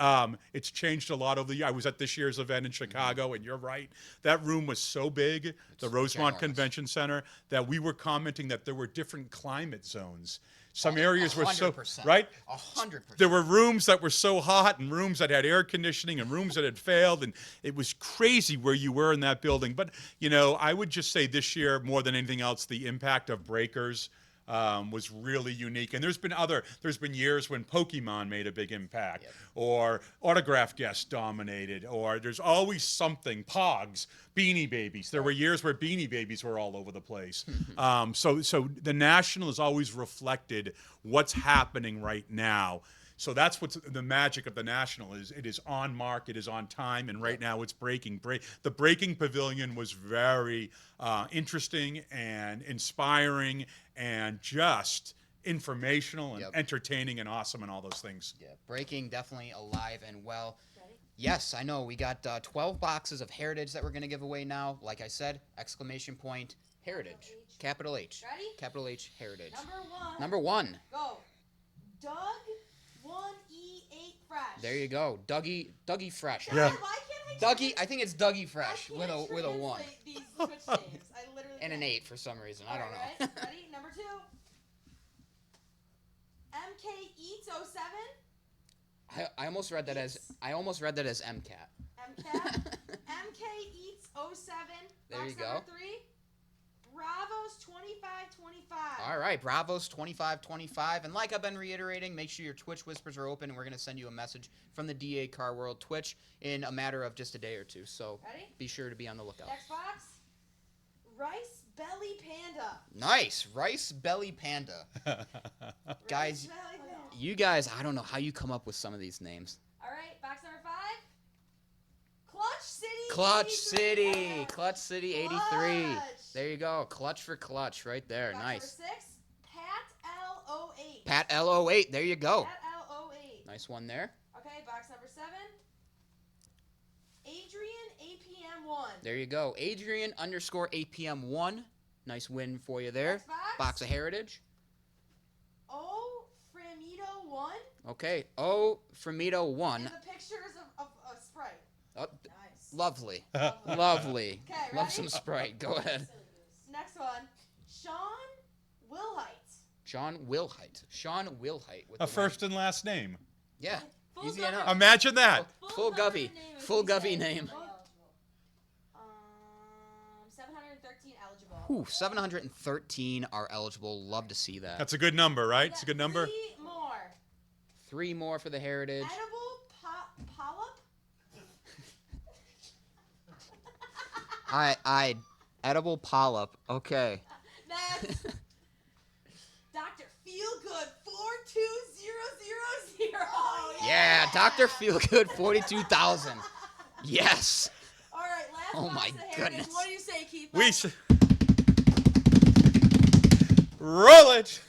It's changed a lot over the year. I was at this year's event in Chicago, and you're right. That room was so big, the Rosemont ginormous. Convention Center, that we were commenting that there were different climate zones. Some areas were so 100%. right. 100%. There were rooms that were so hot and rooms that had air conditioning and rooms that had failed, and it was crazy where you were in that building. But, you know, I would just say this year, more than anything else, the impact of breakers was really unique. And there's been years when Pokemon made a big impact, Yep. or autograph guests dominated, or there's always something, Pogs, Beanie Babies. There were years where Beanie Babies were all over the place. So the National has always reflected what's happening right now. So that's what's the magic of the National is. It is on mark, it is on time, and right now it's breaking. The Breaking Pavilion was very interesting and inspiring and just informational and Yep. entertaining and awesome and all those things. Yeah, breaking definitely alive and well. Ready? Yes, I know. We got 12 boxes of Heritage that we're going to give away now. Like I said, exclamation point, Heritage. Capital H. Ready? Capital H, Heritage. Number Number 1. Go. Doug 1E8 Fresh. There you go. Dougie Fresh. I Yeah. think. Why can't I Dougie, I think it's Dougie Fresh I with can't a 1 translate These Twitch names. I literally and an can't. 8 for some reason. I don't know. Alright, ready? Number 2. MK Eats 07. I almost read that as MCAT. MCAT. MK Eats 07. There Box you go. Number 3. Bravos 2525. All right, Bravos 2525. And like I've been reiterating, make sure your Twitch whispers are open. We're going to send you a message from the DA Car World Twitch in a matter of just a day or two. So Ready? be sure to be on the lookout. Next box. Rice Belly Panda. Nice. Rice Belly Panda. Guys, Rice Belly Panda. You guys, I don't know how you come up with some of these names. All right, box number 5. Clutch City. Clutch 83. City. Clutch City 83. Clutch. There you go. Clutch for clutch right there. Box Nice. Number 6. Pat L08. Pat L08. There you go. Pat L08. Nice one there. Okay, box number 7. Adrian APM1. There you go. Adrian _ APM1. Nice win for you there. Next box. Box of Heritage. O Framito 1. Okay. Oh, Fremito And 1. the pictures of Sprite. Oh, Nice. lovely. Lovely. Lovely. Okay, Love ready? some Sprite. Go ahead. Next one. Sean Wilhite. Sean Wilhite. Sean Wilhite. With A the first and last name. win. Yeah. Full Easy government- enough. Imagine that. Full Govey. government name is Full he Govey said. name. 713 eligible. Ooh, 713 are eligible. Love to see that. That's a good number, right? It's a good number. 3 more. 3 more for the Heritage. Edible polyp. I edible polyp. Okay. Next. Dr. Feelgood 42000. Yeah, Dr. Feelgood 42,000. Yes. All right, last Oh box my of Heritage. goodness. What do you say, Keith? We roll it.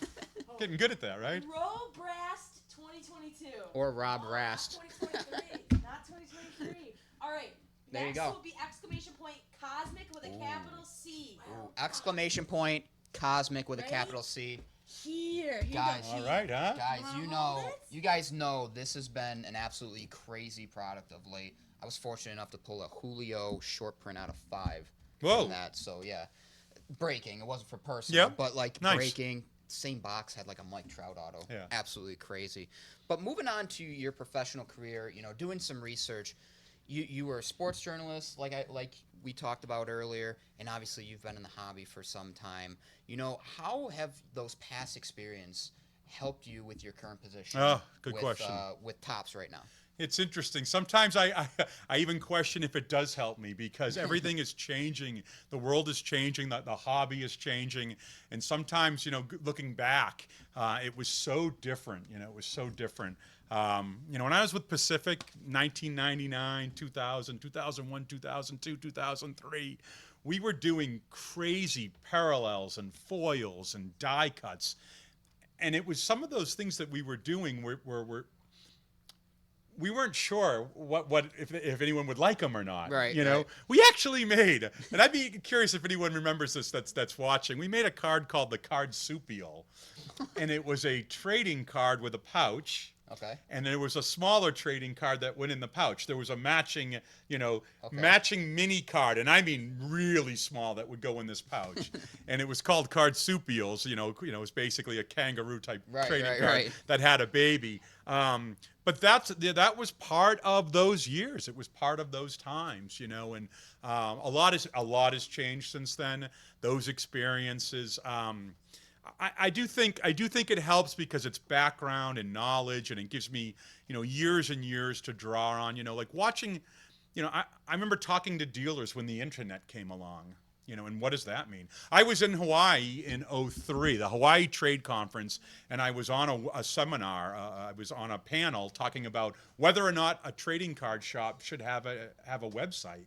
Getting good at that, right? Robrast 2022. Or Rob Rast. 2023, not 2023. All right. There you Next go. will be exclamation point cosmic with a capital C. Exclamation point cosmic with a Ready? capital C. Here you Guys. go. All right, huh? Guys, wanna you hold know, it? you guys know this has been an absolutely crazy product of late. I was fortunate enough to pull a Julio short print out of 5 Whoa. from that. So yeah, breaking. It wasn't for personal, Yep. but like Nice. breaking. Same box had like a Mike Trout auto. Yeah. Absolutely crazy. But moving on to your professional career, you know, doing some research. You were a sports journalist, like we talked about earlier, and obviously you've been in the hobby for some time. You know, how have those past experience helped you with your current position? Oh, good with, question. With Tops right now. It's interesting. Sometimes I even question if it does help me because everything is changing. The world is changing. The hobby is changing. And sometimes, you know, looking back, it was so different. You know, it was so different. You know, when I was with Pacific, 1999, 2000, 2001, 2002, 2003, we were doing crazy parallels and foils and die cuts. And it was some of those things that we were doing were we weren't sure what if anyone would like them or not. Right, You know, right. we actually made, and I'd be curious if anyone remembers this that's watching. We made a card called the Cardsupial, and it was a trading card with a pouch. Okay. And there was a smaller trading card that went in the pouch. There was a matching, you know, Okay. matching mini card, and I mean really small that would go in this pouch. And it was called Cardsupials. You know, it was basically a kangaroo type Right, trading right, card right. that had a baby. But that was part of those years. It was part of those times, you know. And a lot has changed since then. Those experiences. I do think it helps because it's background and knowledge, and it gives me, you know, years and years to draw on. You know, like watching, you know, I remember talking to dealers when the internet came along. You know, and what does that mean? I was in Hawaii in '03, the Hawaii Trade Conference, and I was on a seminar. I was on a panel talking about whether or not a trading card shop should have a website.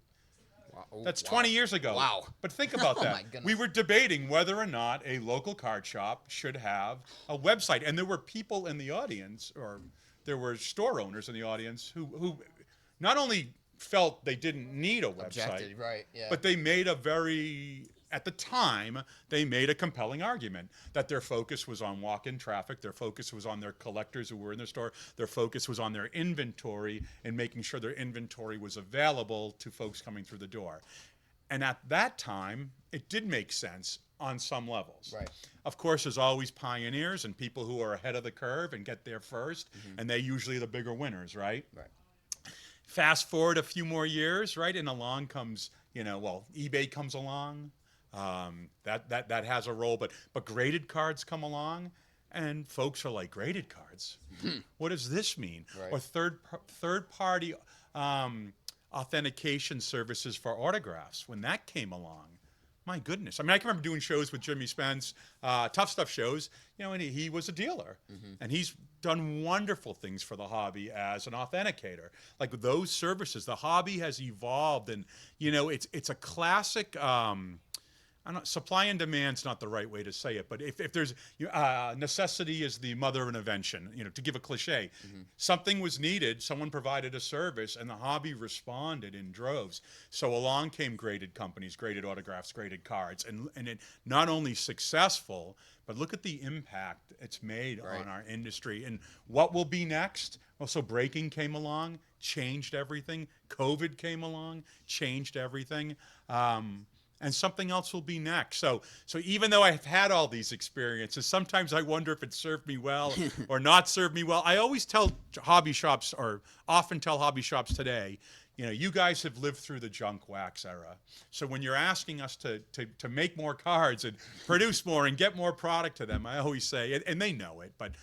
Wow. Oh, That's wow. 20 years ago. Wow. But think about Oh, that. my goodness. We were debating whether or not a local card shop should have a website. And there were people in the audience, or there were store owners in the audience who not only felt they didn't need a website, Objected, right? Yeah. but they made at the time, they made a compelling argument that their focus was on walk-in traffic, their focus was on their collectors who were in their store, their focus was on their inventory and making sure their inventory was available to folks coming through the door. And at that time, it did make sense on some levels. Right. Of course, there's always pioneers and people who are ahead of the curve and get there first, and they usually are the bigger winners, right? Right. Fast forward a few more years, right, and along comes, you know, well, eBay comes along. That has a role, but graded cards come along, and folks are like, graded cards? What does this mean? Right. Or third party authentication services for autographs. When that came along, My goodness. I mean, I can remember doing shows with Jimmy Spence, Tough Stuff shows, you know, and he was a dealer. And he's done wonderful things for the hobby as an authenticator. Like with those services, the hobby has evolved, and, you know, it's a classic. Supply and demand's not the right way to say it, but if there's necessity is the mother of invention, you know, to give a cliche. Something was needed, someone provided a service, and the hobby responded in droves. So along came graded companies, graded autographs, graded cards, and it not only successful, but look at the impact it's made on our industry. And what will be next? Well, so breaking came along, changed everything. COVID came along, changed everything. And something else will be next. So even though I've had all these experiences, sometimes I wonder if it served me well or not served me well. I always tell hobby shops, or often tell hobby shops today, you know, you guys have lived through the junk wax era. So when you're asking us to make more cards and produce more and get more product to them, I always say, and they know it, but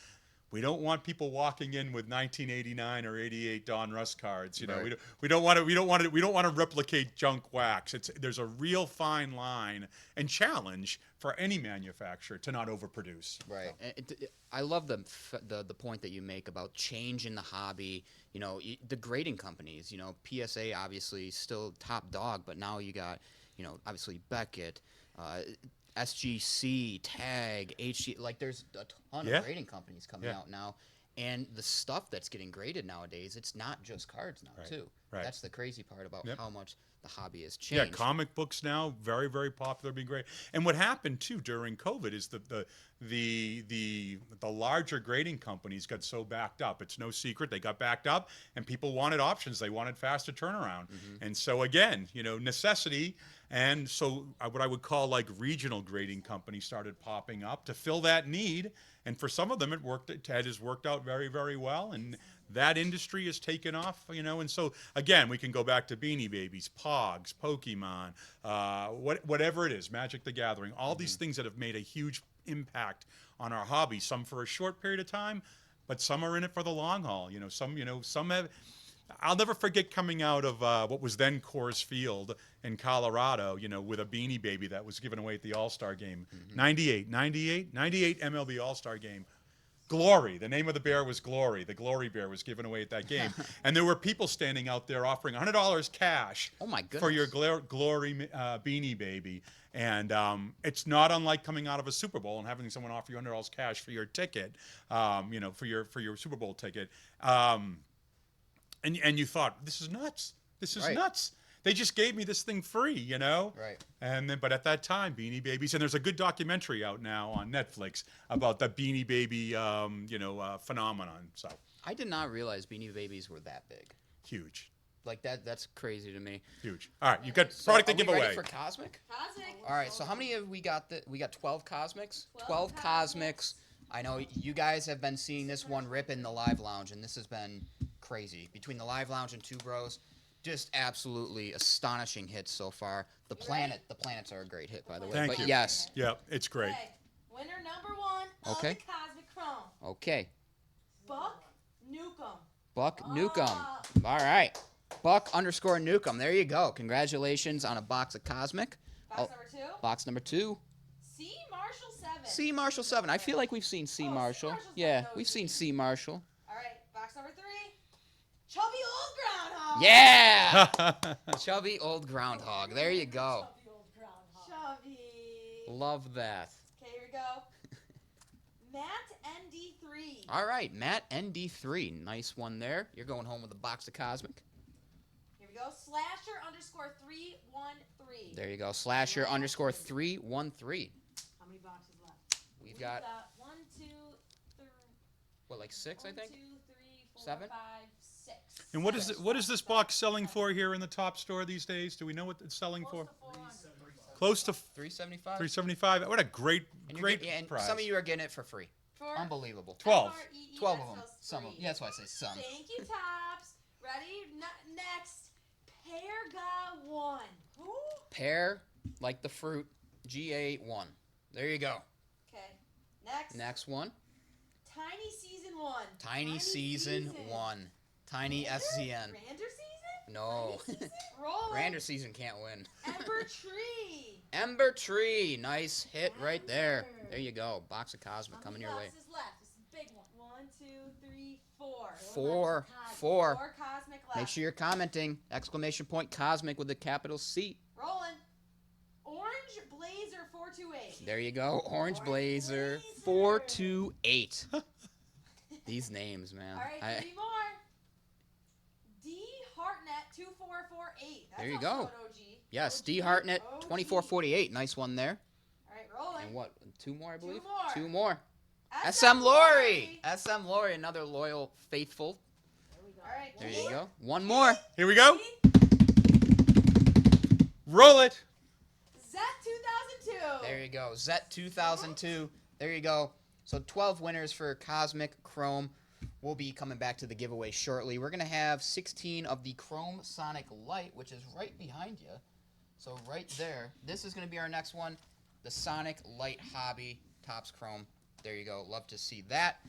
we don't want people walking in with 1989 or 88 Don Russ cards. You know, we don't want to replicate junk wax. There's a real fine line and challenge for any manufacturer to not overproduce. Right. I love the point that you make about change in the hobby. You know, the grading companies. You know, PSA obviously still top dog, but now you got, you know, obviously Beckett. SGC, Tag, HG, like there's a ton of grading companies coming out now, and the stuff that's getting graded nowadays, it's not just cards now too. Right. That's the crazy part about how much the hobby has Yeah, changed. comic books now very, very popular, being great. And what happened too during COVID is the larger grading companies got so backed up. It's no secret they got backed up, and people wanted options. They wanted faster turnaround, and so again, you know, necessity. And so what I would call like regional grading companies started popping up to fill that need. And for some of them, it has worked out very, very well. And that industry has taken off, you know. And so, again, we can go back to Beanie Babies, Pogs, Pokemon, whatever it is, Magic the Gathering, all these things that have made a huge impact on our hobby, some for a short period of time, but some are in it for the long haul. You know, some have. I'll never forget coming out of what was then Coors Field in Colorado, you know, with a Beanie Baby that was given away at the All-Star Game. 98 MLB All-Star Game. Glory. The name of the bear was Glory. The Glory Bear was given away at that game. And there were people standing out there offering $100 cash for your Glory Beanie Baby. And it's not unlike coming out of a Super Bowl and having someone offer you $100 cash for your ticket, you know, for your Super Bowl ticket. And you thought, this is nuts. This is nuts. They just gave me this thing free, you know? Right. And then, but at that time, Beanie Babies, and there's a good documentary out now on Netflix about the Beanie Baby, phenomenon. So I did not realize Beanie Babies were that big. huge, Like that's crazy to me. huge. All right, you've got product to Are give we away. ready for Cosmic? Cosmic. All right, so how many have we got? We got 12 Cosmics? 12 Cosmics. I know you guys have been seeing this one rip in the live lounge, and this has been crazy. Between the live lounge and Two Bros, just absolutely astonishing hits so far. The planets are a great hit, by the way. Thank but you. yes. Yeah, it's great. Okay. Winner number one of Okay. the Cosmic Chrome. Okay. Buck Newcomb. Buck Newcomb. All right. Buck_Newcomb. There you go. Congratulations on a box of Cosmic. Box number two. Box number 2. C. Marshall 7. C. Marshall 7. I feel like we've seen C. Oh, C. Marshall. Marshall's Yeah, got no we've seen C. C. Marshall. All right. Box number 3. Chubby Old Groundhog. Yeah! Chubby old groundhog. There you go. Chubby old groundhog. Chubby. Love that. Okay, here we go. Matt ND3. All right, Matt ND3. Nice one there. You're going home with a box of Cosmic. Here we go. Slasher_313. There you go. Slasher_313. How many boxes left? We've got, 1, 2, 3. what, like 6, I 1, think? 2, 3, 4, 7? 5, 6. And what is this box selling for here in the top store these days? Do we know what it's selling for? Close to 375? $375. What a great And you're great getting- and prize. some of you are getting it for free. For Unbelievable. 12. 12 of them. Some of them. Yeah, that's why I say some. Thank you, Tops. Ready? Next. Perga 1. Who? Pear, like the fruit, GA1. There you go. Okay. Next. Next one. Tiny Season 1. Tiny Season 1. Tiny SCN. Rander Season? No. Rolling. Randers season can't win. Ember Tree. Ember Tree. Nice hit right there. There you go. Box of Cosmic How coming many your way. boxes left? This is a big one. 1, 2, 3, 4. Four. Four Cosmic left. Make sure you're commenting. Exclamation point Cosmic with a capital C. Rolling. Orange Blazer 428. There you go. Orange Orange Blazer Blazer. 428. These names, man. All right, 3 more. D Hartnett 2448. That's There you also go. an OG. Yes, OG, D Hartnett OG. 2448. Nice one there. All right, rolling. And what? 2 more, I believe? more. 2 more. SM SM Lori. SM Lori, another loyal faithful. There we go. All right, There Keith. you go. 1 more. Here we go. Keith. Roll it. Zet 2002. There you go. Zet 2002. There you go. So 12 winners for Cosmic Chrome. We'll be coming back to the giveaway shortly. We're going to have 16 of the Chrome Sonic Light, which is right behind you. So right there. This is going to be our next one. The Sonic Light Hobby Topps Chrome. There you go. Love to see that.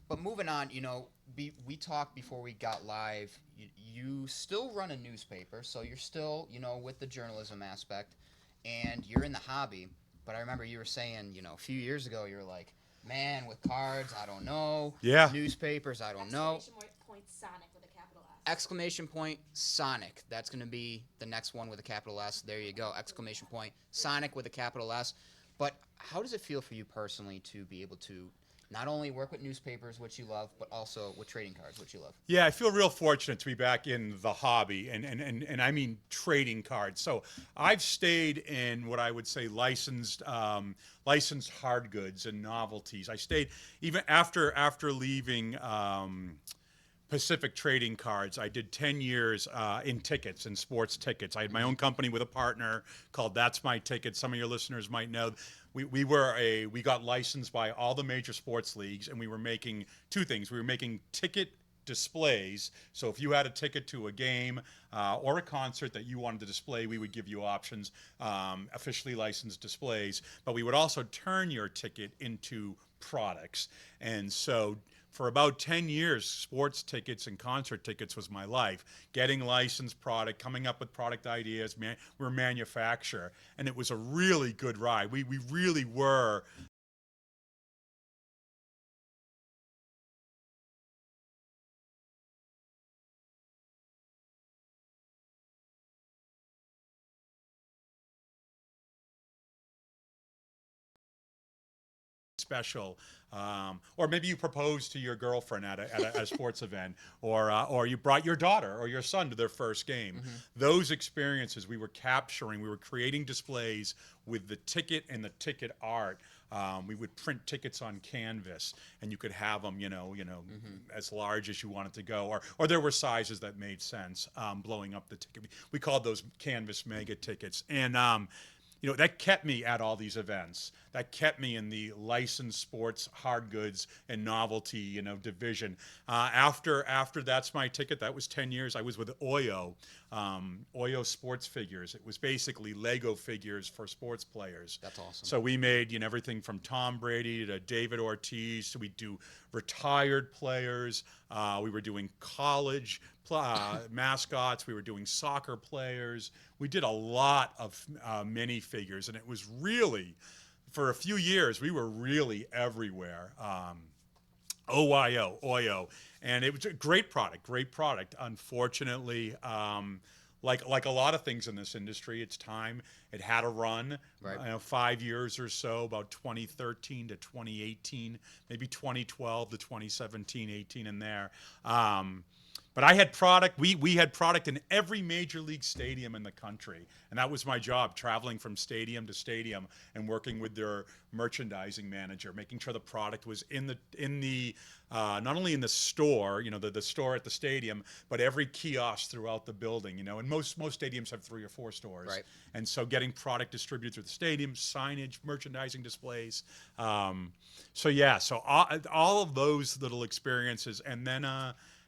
But moving on, you know, we talked before we got live. You still run a newspaper, so you're still, you know, with the journalism aspect, and you're in the hobby. But I remember you were saying, you know, a few years ago, you were like, man, with cards, I don't know. Yeah. Newspapers, I don't know. Exclamation point Sonic with a capital S. Exclamation point Sonic. That's going to be the next one with a capital S. There you go. Exclamation point Sonic with a capital S. But how does it feel for you personally to be able to not only work with newspapers, which you love, but also with trading cards, which you love? Yeah, I feel real fortunate to be back in the hobby, and I mean trading cards. So I've stayed in what I would say licensed hard goods and novelties. I stayed even after leaving Pacific Trading Cards. I did 10 years in tickets and sports tickets. I had my own company with a partner called That's My Ticket. Some of your listeners might know. We got licensed by all the major sports leagues, and we were making 2 things. We were making ticket displays. So if you had a ticket to a game or a concert that you wanted to display, we would give you options, officially licensed displays. But we would also turn your ticket into products. And so for about 10 years, sports tickets and concert tickets was my life. Getting licensed product, coming up with product ideas. We're a manufacturer, and it was a really good ride. We really were special, or maybe you proposed to your girlfriend at a sports event, or you brought your daughter or your son to their first game. Mm-hmm. Those experiences we were capturing. We were creating displays with the ticket and the ticket art. We would print tickets on canvas, and you could have them, as large as you wanted to go, or there were sizes that made sense. Blowing up the ticket, we called those canvas mega tickets, and that kept me at all these events. That kept me in the licensed sports, hard goods, and novelty, division. After That's My Ticket, that was 10 years. I was with Oyo, Oyo Sports Figures. It was basically Lego figures for sports players. That's awesome. So we made everything from Tom Brady to David Ortiz. So we do retired players. We were doing college mascots. We were doing soccer players. We did a lot of minifigures, and it was really, for a few years, we were really everywhere. Oyo, and it was a great product. Unfortunately, like a lot of things in this industry, it's time. It had a run, Right. 5 years or so, about 2013 to 2018, maybe 2012 to 2017, 18 in there. But I had product. We had product in every major league stadium in the country, and that was my job, traveling from stadium to stadium and working with their merchandising manager, making sure the product was in the not only in the store, the store at the stadium, but every kiosk throughout the building. And most stadiums have 3 or 4 stores, Right. and so getting product distributed through the stadium, signage, merchandising displays. So all of those little experiences, and then.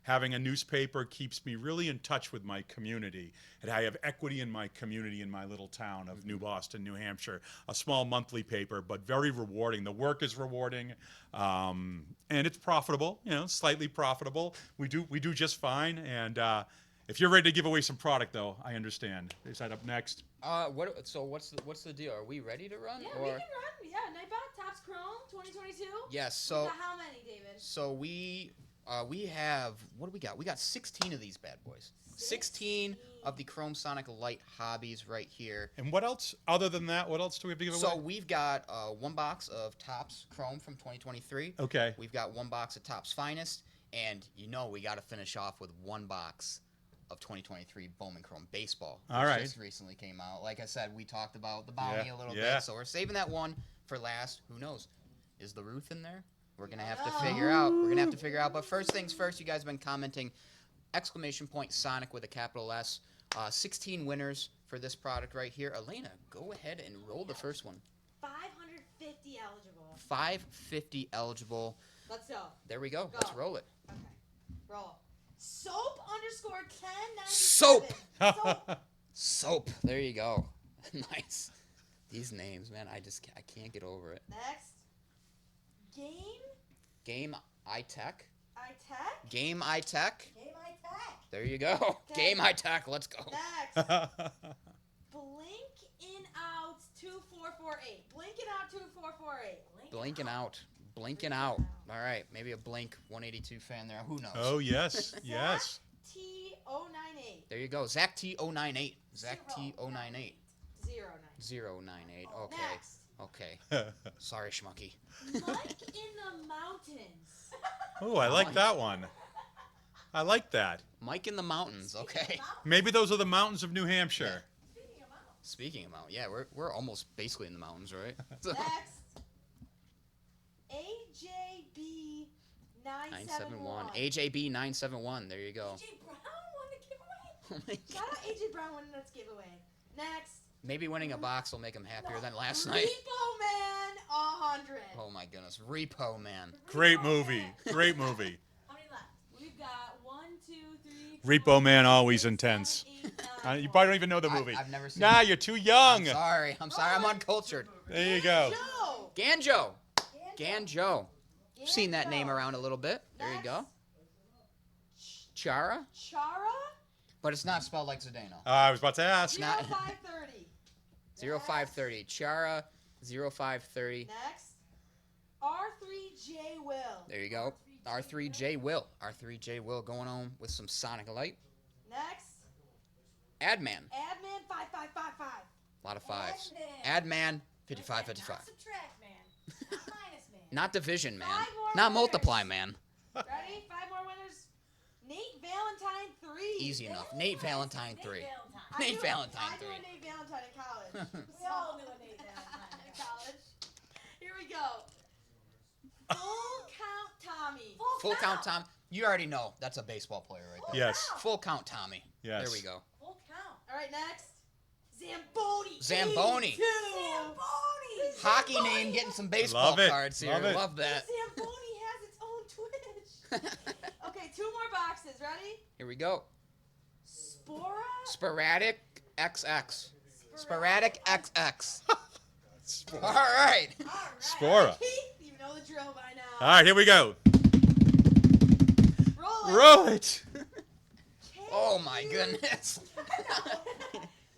Having a newspaper keeps me really in touch with my community. And I have equity in my community in my little town of New Boston, New Hampshire. A small monthly paper, but very rewarding. The work is rewarding, and it's profitable. Slightly profitable. We do just fine, and If you're ready to give away some product, though, I understand. Is that up next? So what's the deal? Are we ready to run? Yeah, or? we can run. Yeah, Nightbot Tops Chrome 2022. Yes. We So got how many, David? so we have, what do we got? We got 16 of these bad boys. 16 of the Chrome Sonic Light Hobbies right here. And what else, other than that, what else do we have to give So away? we've got one box of Topps Chrome from 2023. Okay. We've got one box of Topps Finest, and we got to finish off with one box of 2023 Bowman Chrome Baseball. Which All right. just recently came out. Like I said, we talked about the bounty Yeah, a little yeah. bit, so we're saving that one for last. Who knows? Is the Ruth in there? We're gonna have to figure out. We're gonna have to figure out. But first things first, you guys have been commenting exclamation point Sonic with a capital S. 16 winners for this product right here. Elena, go ahead and roll the first one. 550 eligible. 550 eligible. Let's go. There we go. Let's Go. roll it. Okay. Roll. Soap _ 1097. Soap. Soap. Soap. There you go. Nice. These names, man, I can't get over it. Next. Game iTech. iTech. Game iTech. Game iTech. There you go. Okay. Game iTech. Let's go. Next. Blink in out 2448. Blinking out 2448. Blinking out. Blinking out. All right. Maybe a Blink 182 fan there. Who knows? Oh, yes. Yes. T098. There you go. Zach T098. Zach T098. 098. 098. Okay. Next. Okay. Sorry, Schmucky. Mike in the mountains. Oh, I like that one. I like that. Mike in the mountains. Okay. Maybe those are the mountains of New Hampshire. Speaking of mountains, yeah, we're almost basically in the mountains, right? So- Next. AJB 971. 971. AJB 971. There you go. AJ Brown won the giveaway. Oh my Shout God. out AJ Brown winning this giveaway. Next. Maybe winning a box will make him happier than last night. Repo Man 100. Oh my goodness. Repo Man. Great movie. Great movie. How many left? We've got 1, 2, 3. Repo Man always intense. You probably don't even know the I- movie. I've never seen Nah, it. you're too young. I'm sorry. I'm uncultured. There you go. Joe. Ganjo. Ganjo. I've seen that name around a little bit. There you go. Chara, Chara. but it's not spelled like Zdeno. I was about to ask. not- 0530. 0530. Chara 0530. Next. R3J Will. There you go. R3J Will. R3J Will going on with some Sonic Light. Next. Adman. Admin 5555. A lot of fives. Adman. Adman 5555. Not subtract, man. Not minus, man. Not division, man. 5 more Not winners. multiply, man. Ready? 5 more winners. Nate Valentine 3. Easy enough. Nate Valentine 3. Valentine. Nate Valentine I knew 3. a Nate Valentine in college. We all knew a Nate Valentine. In college. Here we go. Full count Tommy. Full count Tom. You already know that's a baseball player right there. Yes. Full count Tommy. Yes. There we go. Full count. All right, next. Zamboni. Zamboni. 82. Zamboni. Hockey Zamboni name getting some baseball Love it. cards here. Love it. Love that. Zamboni has its own Twitch. Okay, 2 more boxes. Ready? Here we go. Spora. Sporadic XX. Sporadic XX. All right. All right. Spora. Keith, you know the drill by now. All right, here we go. Roll it. Roll it. Oh my goodness.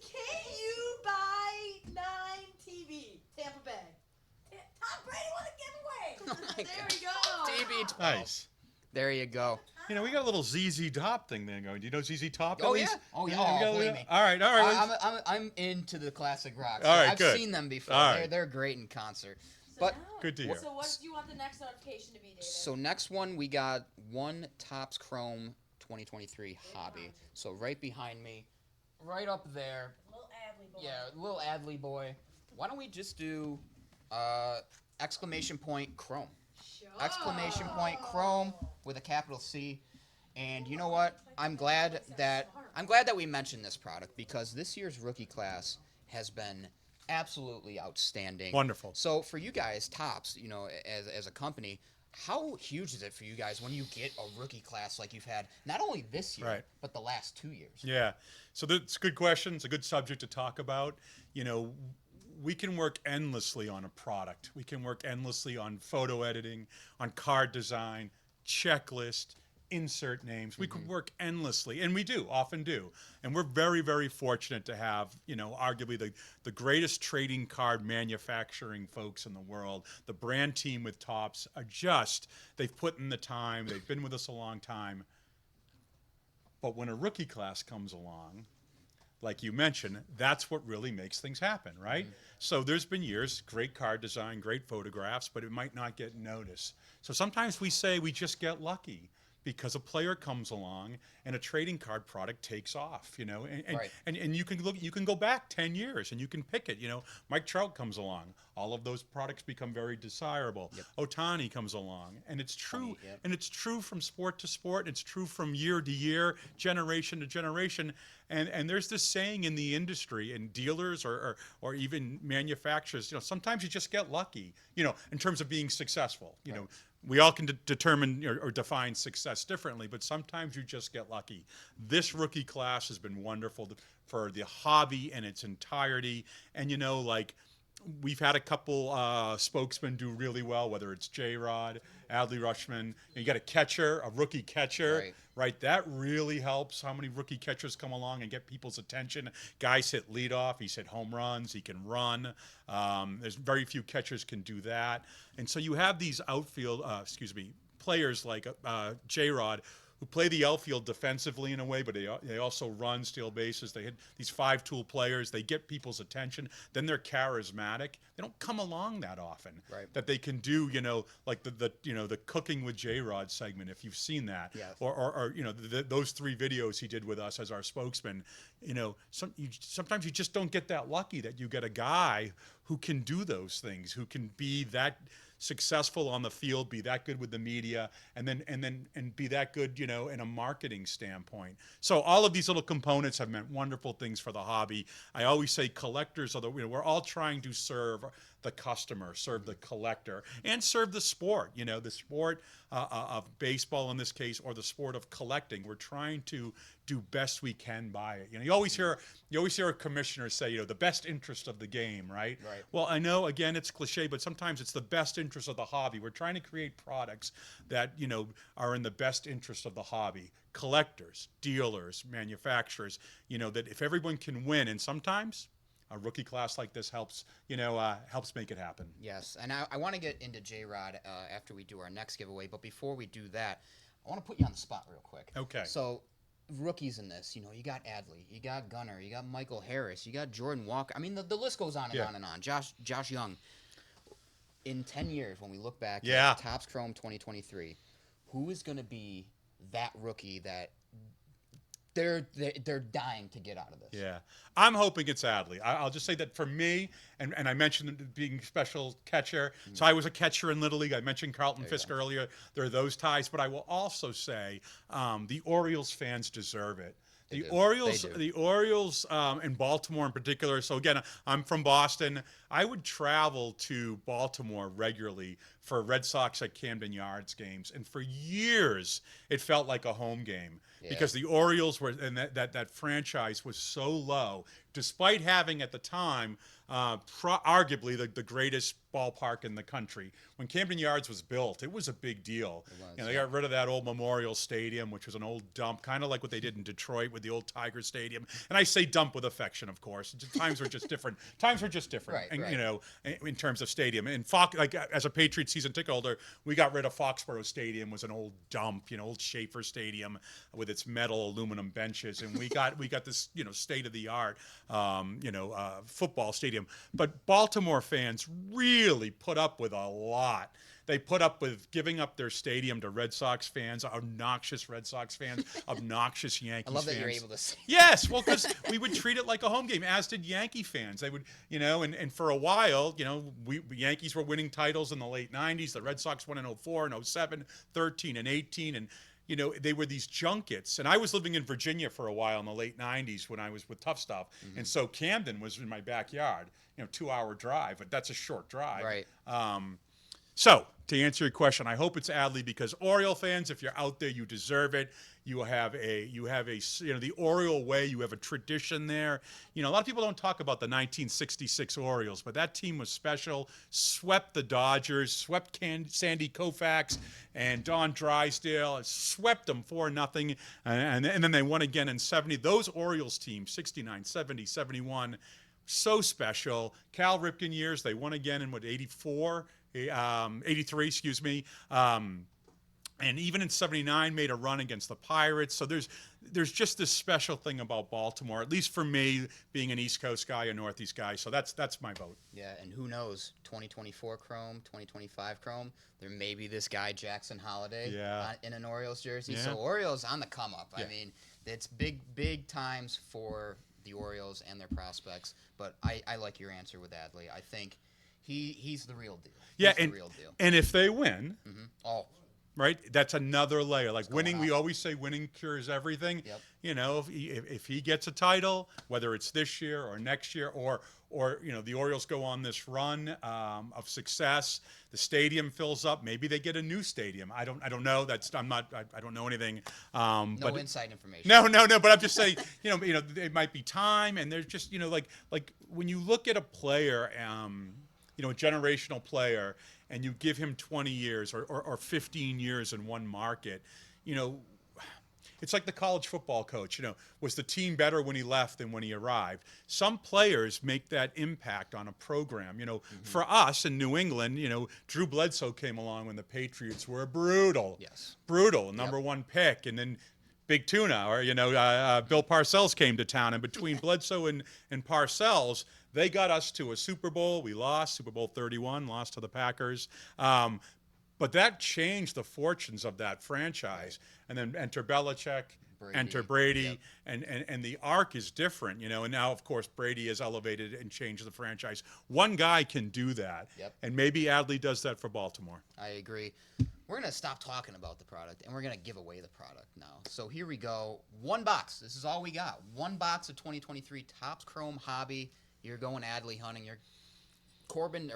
KU by 9 TV. Tampa Bay. Tom Brady won a giveaway. Oh my There God. we go. TB12. Nice. There you go. You know, we got a little ZZ Top thing there going. Do you know ZZ Top? at Oh, least? yeah. Oh, yeah. we got a Oh, believe little- me. All right, all right. I'm into the classic rock. All right, I've good. seen them before. All They're, right. they're great in concert. So But- now- Good to hear. So what do you want the next notification to be, David? So next one, we got one Topps Chrome 2023 Hobby. So right behind me, right up there. Little Adley boy. Yeah, little Adley boy. Why don't we just do exclamation point Chrome? Sure. Exclamation point Chrome with a capital C. And you know what? I'm glad that we mentioned this product because this year's rookie class has been absolutely outstanding. Wonderful. So for you guys, Topps, you know, as a company, how huge is it for you guys when you get a rookie class like you've had not only this year Right. but the last 2 years? Yeah. So that's a good question. It's a good subject to talk about. You know, we can work endlessly on a product. We can work endlessly on photo editing, on card design, checklist, insert names. We could work endlessly, and we do, often do. And we're very, very fortunate to have, arguably the greatest trading card manufacturing folks in the world. The brand team with Topps they've put in the time, they've been with us a long time. But when a rookie class comes along, like you mentioned, that's what really makes things happen, right? So there's been years, great card design, great photographs, but it might not get noticed. So sometimes we say we just get lucky because a player comes along and a trading card product takes off, and Right. and you can go back 10 years and you can pick it. Mike Trout comes along, all of those products become very desirable. Yep. Otani comes along, and it's true, Yep. and it's true from sport to sport. It's true from year to year, generation to generation. And there's this saying in the industry, and dealers or even manufacturers, sometimes you just get lucky, in terms of being successful. We all can determine or define success differently, but sometimes you just get lucky. This rookie class has been wonderful for the hobby in its entirety. And, we've had a couple spokesmen do really well, whether it's J-Rod, Adley Rushman. You got a catcher, a rookie catcher, right? That really helps. How many rookie catchers come along and get people's attention? Guys hit leadoff. He's hit home runs. He can run. There's very few catchers can do that. And so you have these players like J-Rod, who play the outfield defensively in a way, but they also run, steal bases. They hit these 5-tool players. They get people's attention. Then they're charismatic. They don't come along that often. Right. That they can do, like the Cooking with J-Rod segment, if you've seen that. Yes. Or those 3 videos he did with us as our spokesman. Sometimes you just don't get that lucky that you get a guy who can do those things, who can be that successful on the field, be that good with the media, and be that good, in a marketing standpoint. So all of these little components have meant wonderful things for the hobby. I always say collectors are we're all trying to serve the customer, serve the collector, and serve the sport. The sport of baseball in this case, or the sport of collecting. We're trying to do best we can by it. You always hear a commissioner say, the best interest of the game, right? Right. Well, I know, again, it's cliche, but sometimes it's the best interest of the hobby. We're trying to create products that, are in the best interest of the hobby. Collectors, dealers, manufacturers, that if everyone can win, and sometimes a rookie class like this helps make it happen. Yes, and I want to get into J-Rod after we do our next giveaway, but before we do that, I want to put you on the spot real quick. Okay. So, rookies in this, you got Adley, you got Gunnar, you got Michael Harris, you got Jordan Walker. I mean, the list goes on and on and on. Josh Young. In 10 years, when we look back at Topps Chrome 2023, who is going to be that rookie that they're dying to get out of this? Yeah, I'm hoping it's Adley. I'll just say that for me, and I mentioned being special catcher. So I was a catcher in Little League. I mentioned Carlton Fisk earlier. There are those ties, but I will also say the Orioles fans deserve it. The Orioles in Baltimore in particular. So again, I'm from Boston. I would travel to Baltimore regularly for Red Sox at Camden Yards games, and for years it felt like a home game because the Orioles were, and that franchise was so low, despite having at the time arguably the greatest ballpark in the country. When Camden Yards was built, it was a big deal. They got rid of that old Memorial Stadium, which was an old dump, kind of like what they did in Detroit with the old Tiger Stadium. And I say dump with affection, of course. Times were just different. In terms of stadium. And as a Patriots season ticket holder, we got rid of Foxborough Stadium, was an old dump, old Schaefer Stadium with its metal aluminum benches, and we got this state of the art football stadium. But Baltimore fans really put up with a lot. They put up with giving up their stadium to Red Sox fans, obnoxious Red Sox fans, obnoxious Yankees fans. I love that you're able to see. Yes, well, because we would treat it like a home game, as did Yankee fans. They would, and for a while, we Yankees were winning titles in the late 90s. The Red Sox won in 04 and 07, 13 and 18, and they were these junkets. And I was living in Virginia for a while in the late 90s when I was with Tough Stuff. Mm-hmm. And so Camden was in my backyard, 2-hour drive, but that's a short drive. Right. So, to answer your question, I hope it's Adley because Oriole fans, if you're out there, you deserve it. You have the Oriole way. You have a tradition there. A lot of people don't talk about the 1966 Orioles, but that team was special. Swept the Dodgers, swept Sandy Koufax and Don Drysdale, swept them 4-0, and then they won again in '70. Those Orioles teams, 69, 70, 71, so special. Cal Ripken years, they won again in 84. 83, excuse me. And even in '79 made a run against the Pirates. So there's just this special thing about Baltimore, at least for me, being an East Coast guy, a Northeast guy. So that's my vote. Yeah, and who knows? 2024 Chrome, 2025 Chrome. There may be this guy Jackson Holiday in an Orioles jersey. Yeah. So Orioles on the come up. Yeah. I mean, it's big times for the Orioles and their prospects. But I like your answer with Adley. I think he's the real deal. Yeah, He's the real deal. and if they win, Oh, right, that's another layer. Like going winning, we on? always say winning cures everything. Yep. If he gets a title, whether it's this year or next year, or the Orioles go on this run of success, the stadium fills up. Maybe they get a new stadium. I don't know. I don't know anything. no but inside information. No. But I'm just saying, it might be time, and there's just, like when you look at a player, a generational player, and you give him 20 years or 15 years in one market, it's like the college football coach. Was the team better when he left than when he arrived? Some players make that impact on a program. For us in New England, Drew Bledsoe came along when the Patriots were brutal. Yes. Brutal, number one pick, and then Big Tuna, or Bill Parcells came to town, and between Bledsoe and Parcells, they got us to a Super Bowl. We lost Super Bowl 31, lost to the Packers. But that changed the fortunes of that franchise. And then enter Belichick, enter Brady, and the arc is different, And now, of course, Brady has elevated and changed the franchise. One guy can do that. Yep. And maybe Adley does that for Baltimore. I agree. We're going to stop talking about the product, and we're going to give away the product now. So here we go. One box. This is all we got. One box of 2023 Topps Chrome Hobby. You're going Adley hunting. You're Corbin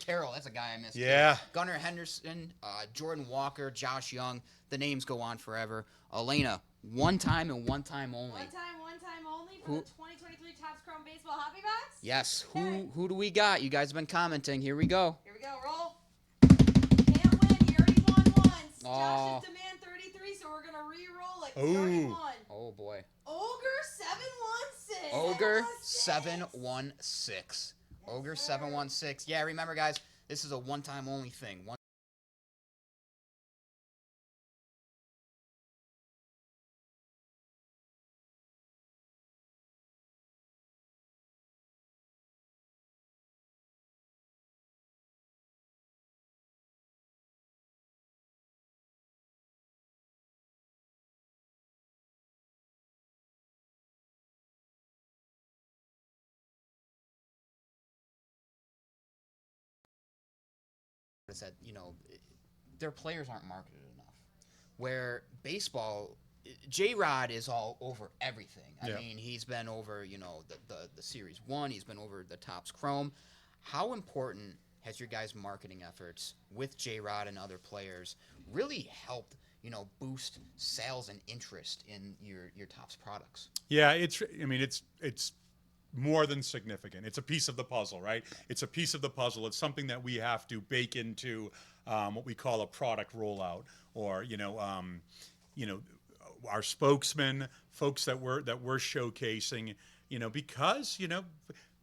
Carroll. That's a guy I missed. Yeah. Gunnar Henderson, Jordan Walker, Josh Young. The names go on forever. Elena, one time and one time only. One time only for Who- the 2023 Topps Chrome Baseball Hobby Box. Yes. Okay. Who do we got? You guys have been commenting. Here we go. Here we go. Roll. Can't win. You already won once. Aw. Josh's demand 33, so we're gonna re-roll it. Ooh. You already won. Oh boy. Ogre 716. Ogre 716. 716. Ogre sir. 716. Yeah, remember guys, this is a one-time only thing. Is that their players aren't marketed enough. Where baseball, J-Rod is all over everything. I Yeah. mean, he's been over the Series 1. He's been over the Topps Chrome. How important has your guys' marketing efforts with J-Rod and other players really helped boost sales and interest in your Topps products? Yeah, it's more than significant. It's a piece of the puzzle, right? It's a piece of the puzzle. It's something that we have to bake into what we call a product rollout, or our spokesmen, folks that we're showcasing, because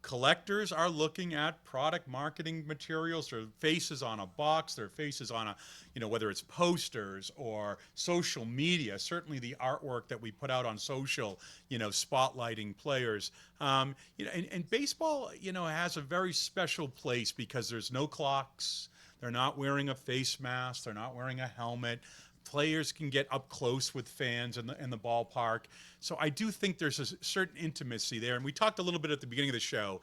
collectors are looking at product marketing materials. Their faces on a box, their faces on whether it's posters or social media, certainly the artwork that we put out on social, spotlighting players. And baseball, has a very special place because there's no clocks. They're not wearing a face mask. They're not wearing a helmet. Players can get up close with fans in the ballpark. So I do think there's a certain intimacy there. And we talked a little bit at the beginning of the show.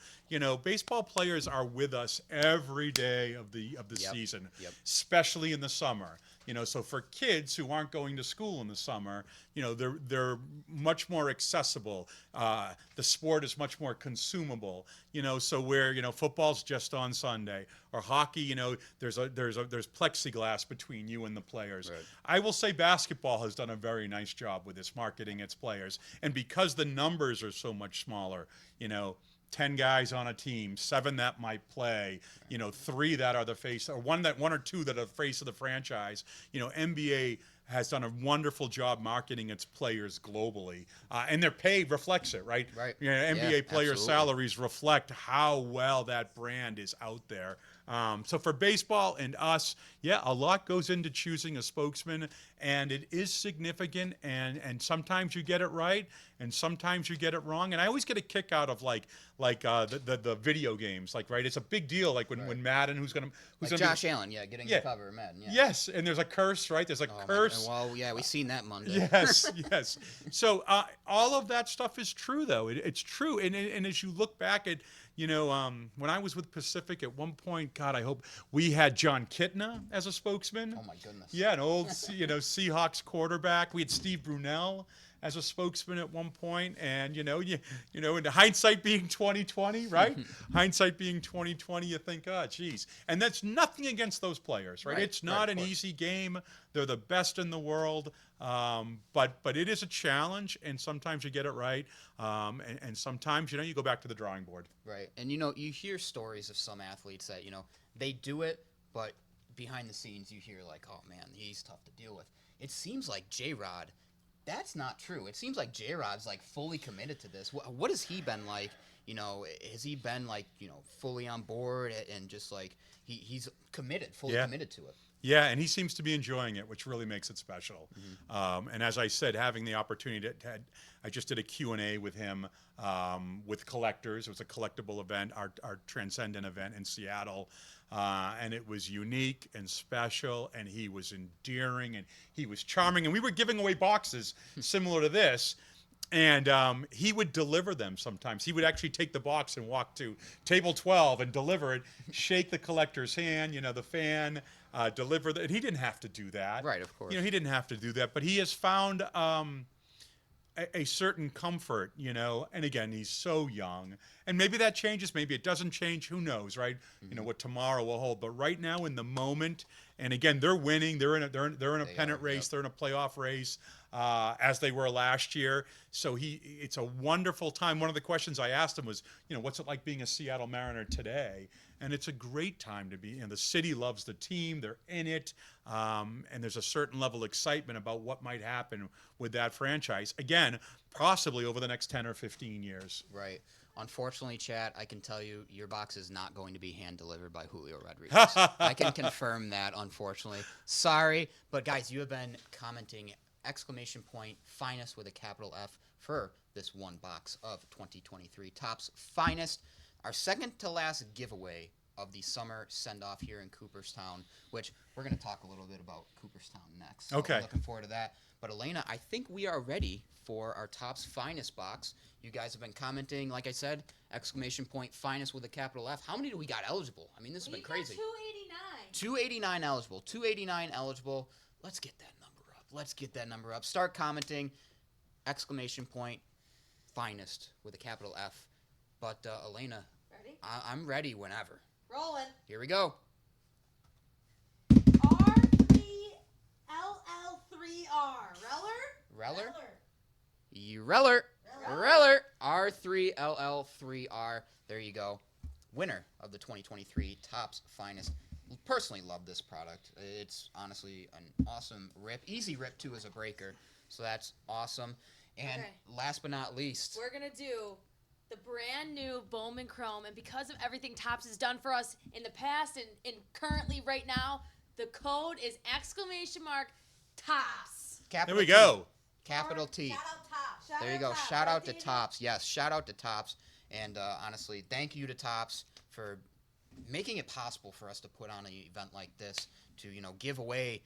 Baseball players are with us every day of the Yep. season, Yep. especially in the summer. So for kids who aren't going to school in the summer, they're much more accessible. The sport is much more consumable. So where football's just on Sunday, or hockey, there's plexiglass between you and the players. Right. I will say basketball has done a very nice job with this, marketing its players, and because the numbers are so much smaller, 10 guys on a team, 7 that might play, 3 that are the face, or one or two that are the face of the franchise. NBA has done a wonderful job marketing its players globally, and their pay reflects it, right? Right. NBA Yeah, player absolutely. salaries reflect how well that brand is out there. So for baseball and us, a lot goes into choosing a spokesman, and it is significant. And sometimes you get it right, and sometimes you get it wrong. And I always get a kick out of the video games, right? It's a big deal, when Madden, who's Like gonna Josh Allen, getting Yeah. the cover, Madden. Yeah. Yes, and there's a curse, right? There's a Oh, my curse. God. Well, yeah, we seen that Monday. Yes, yes. So all of that stuff is true, though. It's true, and as you look back at, when I was with Pacific at one point, God, I hope we had John Kitna as a spokesman. Oh my goodness. Yeah, an old, Seahawks quarterback. We had Steve Brunel as a spokesman at one point, and in hindsight being 2020, right? Hindsight being 2020, you think, oh, geez. And that's nothing against those players, right? Right, It's not right, of an course. easy game. They're the best in the world, but it is a challenge, and sometimes you get it right, and sometimes you go back to the drawing board. Right. And you hear stories of some athletes that, they do it, but behind the scenes you hear like, oh man, he's tough to deal with. It seems like J-Rod, that's not true. It seems like J-Rod's like fully committed to this. What has he been like? Has he been like, fully on board and just like he's committed, fully Yeah. committed to it? Yeah, and he seems to be enjoying it, which really makes it special. And as I said, having the opportunity I just did a Q&A with him with collectors. It was a collectible event, our Transcendent event in Seattle. And it was unique and special, and he was endearing, and he was charming. And we were giving away boxes similar to this. And he would deliver them sometimes. He would actually take the box and walk to table 12 and deliver it, shake the collector's hand, the fan, deliver it. And he didn't have to do that. Right, of course. He didn't have to do that. But he has found a certain comfort, and again, he's so young. And maybe that changes, maybe it doesn't change, who knows, right? What tomorrow will hold. But right now, in the moment, and again, they're winning. They're in a pennant race. Yep. They're in a playoff race, as they were last year. So it's a wonderful time. One of the questions I asked him was, what's it like being a Seattle Mariner today? And it's a great time to be. And the city loves the team. They're in it. And there's a certain level of excitement about what might happen with that franchise. Again, possibly over the next 10 or 15 years. Right. Unfortunately, chat, I can tell you your box is not going to be hand delivered by Julio Rodriguez. I can confirm that, unfortunately. Sorry, but guys, you have been commenting !finest with a capital F for this one box of 2023 Topps Finest. Our second to last giveaway of the summer send-off here in Cooperstown, which we're going to talk a little bit about Cooperstown next. So Okay. Looking forward to that. But Elena, I think we are ready for our Topps Finest box. You guys have been commenting, like I said, !finest with a capital F. How many do we got eligible? I mean, this has been crazy. 289. 289 eligible. 289 eligible. Let's get that number up. Let's get that number up. Start commenting, !finest with a capital F. But Elena, Ready? I'm ready whenever. Rolling. Here we go. R3LL3R. Reller? Reller. Reller. R3LL3R. There you go. Winner of the 2023 Topps Finest. Personally love this product. It's honestly an awesome rip. Easy rip, too, as a breaker. So that's awesome. And Okay. last but not least, We're going to do the brand new Bowman Chrome. And because of everything Topps has done for us in the past and currently right now, the code is !Topps. capital There we T. go. Capital T. Shout out Topps. There you go. Shout out to Topps. Yes, shout out to Topps. And honestly, thank you to Topps for making it possible for us to put on an event like this to, give away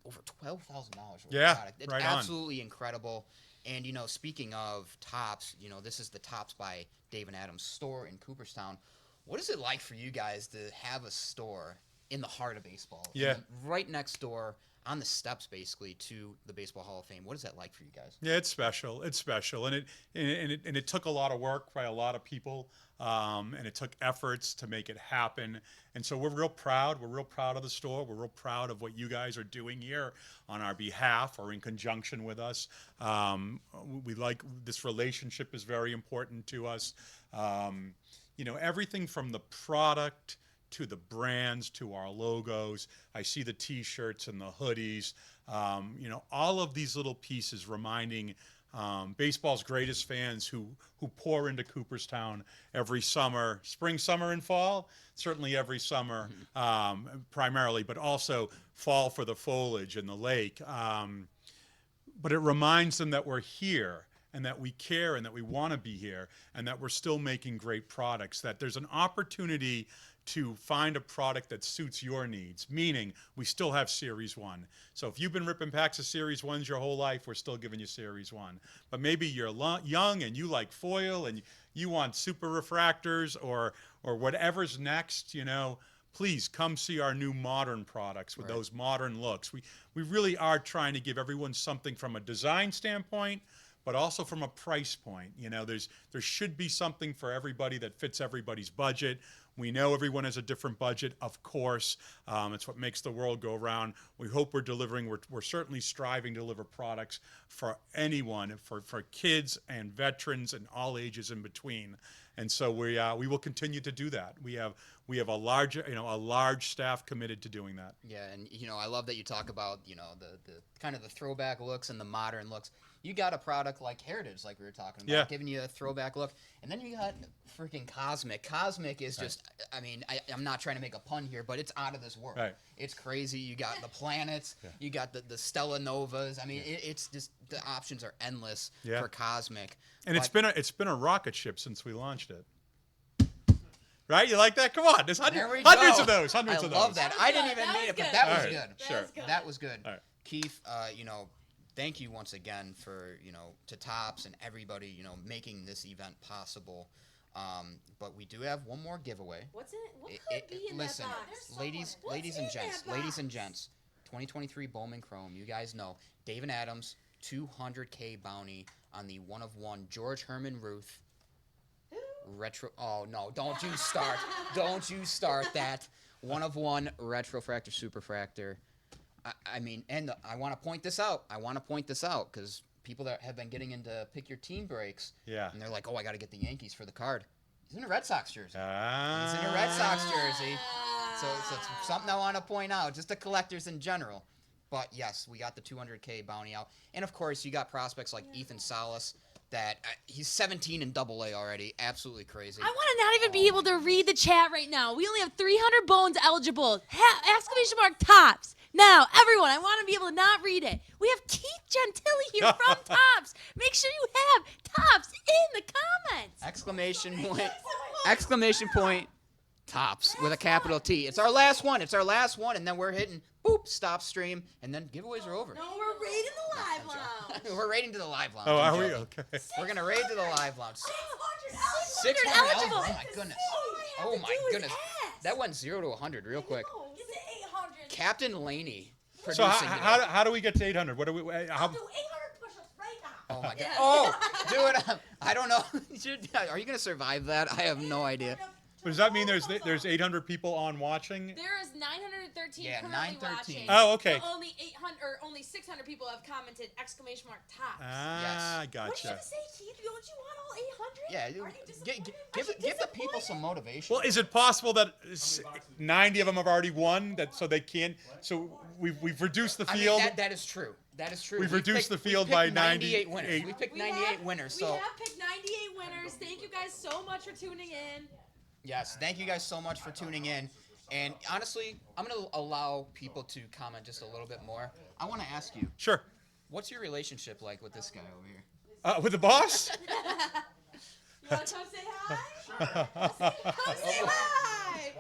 over $12,000 worth Yeah, of product. It's right on. absolutely incredible. And, speaking of Topps, this is the Topps by Dave and Adams store in Cooperstown. What is it like for you guys to have a store in the heart of baseball. Yeah. And right next door, on the steps, basically, to the Baseball Hall of Fame. What is that like for you guys? Yeah, it's special. It's special, and it took a lot of work by a lot of people, and it took efforts to make it happen. And so we're real proud. We're real proud of the store. We're real proud of what you guys are doing here on our behalf or in conjunction with us. We like this relationship is very important to us. Everything from the product to the brands, to our logos. I see the T-shirts and the hoodies. All of these little pieces reminding baseball's greatest fans who pour into Cooperstown every summer, spring, summer, and fall. Certainly every summer, primarily, but also fall for the foliage and the lake. But it reminds them that we're here, and that we care, and that we want to be here, and that we're still making great products, that there's an opportunity to find a product that suits your needs, meaning we still have Series 1. So if you've been ripping packs of Series 1s your whole life, we're still giving you Series 1. But maybe you're young and you like foil and you want super refractors or whatever's next, please come see our new modern products with those modern looks. We really are trying to give everyone something from a design standpoint, but also from a price point. There should be something for everybody that fits everybody's budget. We know everyone has a different budget, of course. It's what makes the world go round. We hope we're delivering. We're certainly striving to deliver products for anyone, for kids and veterans and all ages in between. And so we will continue to do that. We have a large staff committed to doing that. Yeah, and I love that you talk about the kind of the throwback looks and the modern looks. You got a product like Heritage, like we were talking about, giving you a throwback look, and then you got freaking Cosmic. Cosmic is just, I'm not trying to make a pun here, but it's out of this world. Right. It's crazy. You got the planets, you got the Stella Novas. I mean, it's just the options are endless for Cosmic. And it's been a rocket ship since we launched it. Right? You like that? Come on. There's hundreds of those. I love that. I didn't even mean it, but that was good. Sure. That was good. All right. Keith, thank you once again for, to Topps and everybody, making this event possible. But we do have one more giveaway. What's in it? What could be in listen, that box? ladies and gents, 2023 Bowman Chrome. You guys know David Adams, 200K bounty on the 1/1 George Herman Ruth retro. Oh no! Don't you start! Don't you start that 1/1 retrofractor superfractor. I mean, and I want to point this out. Because people that have been getting into pick your team breaks, and they're like, "Oh, I got to get the Yankees for the card." He's in a Red Sox jersey. He's in a Red Sox jersey. So it's something I want to point out, just to collectors in general. But yes, we got the 200K bounty out, and of course, you got prospects like Ethan Salas. That he's 17 in Double-A already, absolutely crazy. I want to not even be able to read the chat right now. We only have 300 bones eligible. Exclamation mark Topps. Now, everyone, I want to be able to not read it. We have Keith Gentili here from Topps. Make sure you have Topps in the comments. Exclamation point, Topps with a capital T. It's our last one, and then we're hitting, boop, stop stream, and then giveaways are over. No, we're raiding the live lounge. We're raiding to the live lounge. Oh, I'm are we? joking. Okay. We're going to raid to the live lounge. 600 eligible. eligible. Oh, my goodness. Oh, my goodness. That went 0 to 100 real quick. Is it 800? Captain Laney So producing how do we get to 800? What do we? I'll How, do 800 push-ups right now. Oh, my God. Oh, do it. I don't know. Are you going to survive that? I have no idea. does that mean there's 800 people on watching? There is 913 Yeah, currently 913. watching. Oh, okay. But only 800 or only 600 people have commented exclamation mark Topps. Ah, Yes. gotcha. What did you say, Keith? Don't you want all 800? Yeah, Are you disappointed? give the people some motivation. Well, is it possible that 90 of them have already won? So they can't. So we've reduced the I mean, field. that is true. That is true. We've We've reduced picked- the field we've picked by 98 winners. 98. We picked 98 winners. So We have picked 98 winners. Thank you guys so much for tuning in. yes, thank you guys so much for tuning in. And honestly, I'm gonna allow people to comment just a little bit more. I want to ask you, Sure. what's your relationship like with this guy over here? With the boss? You want to come say hi? Come say hi.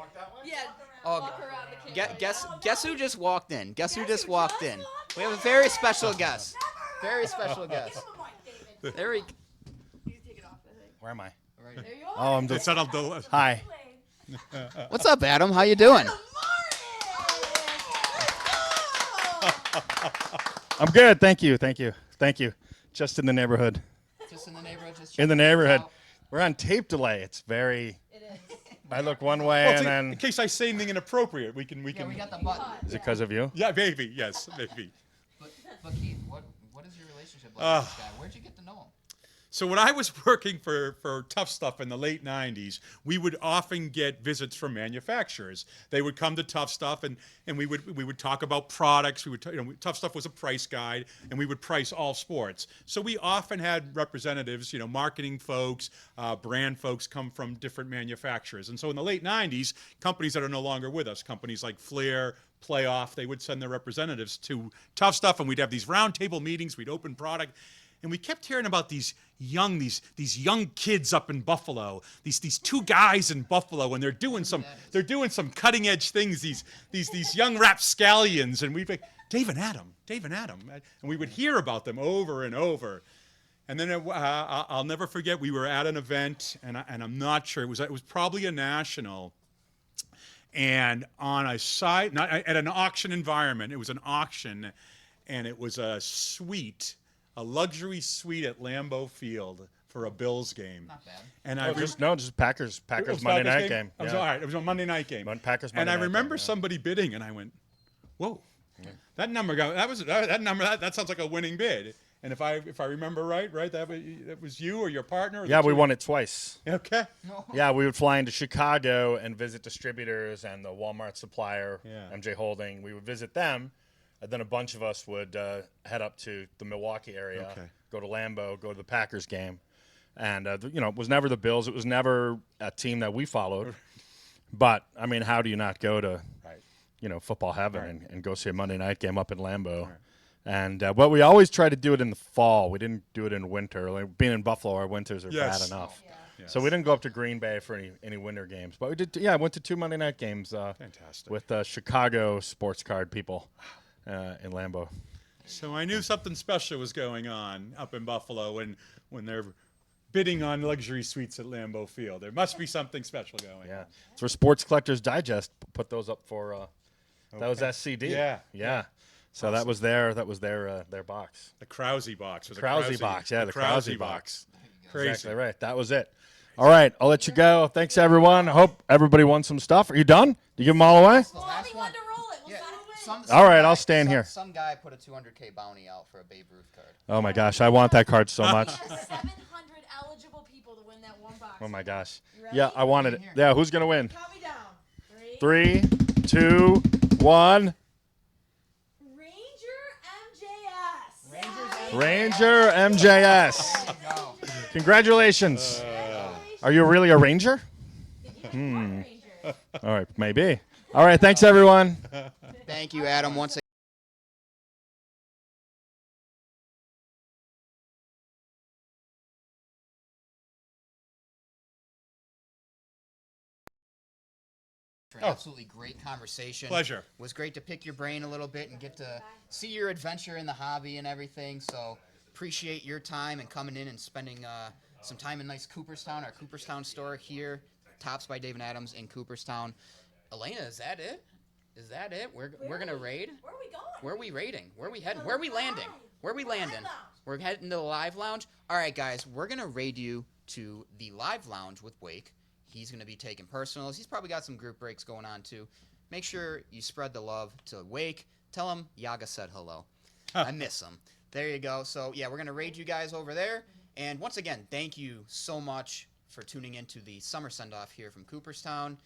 Yeah. Oh, walk around the kitchen. guess who just walked in? Guess who just walked in? We have a very special guest. Very special guest. Give him a mic, David. There we. You can take it off, I think. Where am I? Right. There you are. Oh, I'm It's not a Hi. What's up, Adam? How you doing? Good morning. I'm good. Thank you. Just in the neighborhood. Just in the neighborhood. Just In the checking things neighborhood. out. We're on tape delay. It's very. It is. I look one way Well, and in then. case I say anything inappropriate, we can. Yeah, we got the button. Is it because of you? Yeah, maybe. Yes, maybe. But Keith, what is your relationship like with this guy? Where'd you get to know him? So when I was working for Tough Stuff in the late 90s, we would often get visits from manufacturers. They would come to Tough Stuff and we would talk about products. Tough Stuff was a price guide, and we would price all sports. So we often had representatives, marketing folks, brand folks come from different manufacturers. And so in the late 90s, companies that are no longer with us, companies like Flair, Playoff, they would send their representatives to Tough Stuff, and we'd have these roundtable meetings. We'd open product. And we kept hearing about these young kids up in Buffalo, these two guys in Buffalo, and they're doing some cutting edge things. These young rapscallions, and we'd be Dave and Adam, and we would hear about them over and over. And then I'll never forget, we were at an event, and I'm not sure, it was probably a national, and on a side, not at an auction environment, it was an auction, and it was a luxury suite at Lambeau Field for a Bills game. Not bad. And Just Packers It was Monday Packers night game. It was all right. It was a Monday night game. Packers Monday and I night remember game, yeah. somebody bidding, and I went, "Whoa, that number that sounds like a winning bid." And if I remember right, that was you or your partner. Or Yeah, the we two? won it twice. Okay. Yeah, we would fly into Chicago and visit distributors and the Walmart supplier, Yeah. MJ Holding. We would visit them, and then a bunch of us would head up to the Milwaukee area, Okay. go to Lambeau, go to the Packers game. And, it was never the Bills. It was never a team that we followed. But, I mean, how do you not go to, football heaven and go see a Monday night game up in Lambeau? Right. And we always try to do it in the fall. We didn't do it in winter. Like, being in Buffalo, our winters are Yes. bad enough. Yes. So we didn't go up to Green Bay for any winter games, but we did. I went to 2 Monday night games Fantastic. with Chicago sports card people in Lambeau. So I knew something special was going on up in Buffalo when they're bidding on luxury suites at Lambeau Field. There must be something special going Yeah, on. it's where Sports Collectors Digest put those up for. That was SCD. Yeah. So that was their box. The Krause box. Was Krause box, yeah, the Krause box. Crazy. Exactly right. That was it. All right, I'll let you go. Thanks everyone. I hope everybody won some stuff. Are you done? Did you give them all away? Well, last we one. wanted to roll it. We'll see who wins. All right, I'll stand here. Some guy put a 200K bounty out for a Babe Ruth card. Oh my gosh, I want that card so much. There's 700 eligible people to win that one box. Oh my gosh. You ready? Yeah, I wanted it. Yeah, who's gonna win? Count me down. 3. 3, 2, 1. Ranger MJS. Ranger MJS. There you go. Congratulations. Are you really a Ranger? Ranger. All right, maybe. All right, thanks everyone. Thank you, Adam. Once again. Absolutely great conversation. Pleasure. It was great to pick your brain a little bit and get to see your adventure in the hobby and everything. So appreciate your time and coming in and spending some time in nice Cooperstown, our Cooperstown store here, Tops by Dave and Adams in Cooperstown. Elena, is that it? Is that it? We're gonna raid. Where are we going? Where are we raiding? Where are we heading? Where are we landing? Where are we landing? Live Lounge. We're heading to the live lounge. All right, guys, we're gonna raid you to the live lounge with Wake. He's gonna be taking personals. He's probably got some group breaks going on too. Make sure you spread the love to Wake. Tell him Yaga said hello. I miss him. There you go. So yeah, we're gonna raid you guys over there. And once again, thank you so much for tuning into the summer send off here from Cooperstown.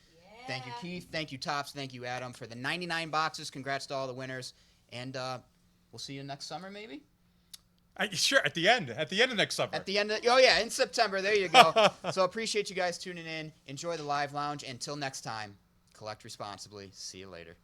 Thank you, Keith. Thank you, Tops. Thank you, Adam, for the 99 boxes. Congrats to all the winners. And we'll see you next summer, maybe? Sure, at the end of next summer. At the end of, oh, yeah, in September. There you go. So appreciate you guys tuning in. Enjoy the live lounge. Until next time, collect responsibly. See you later.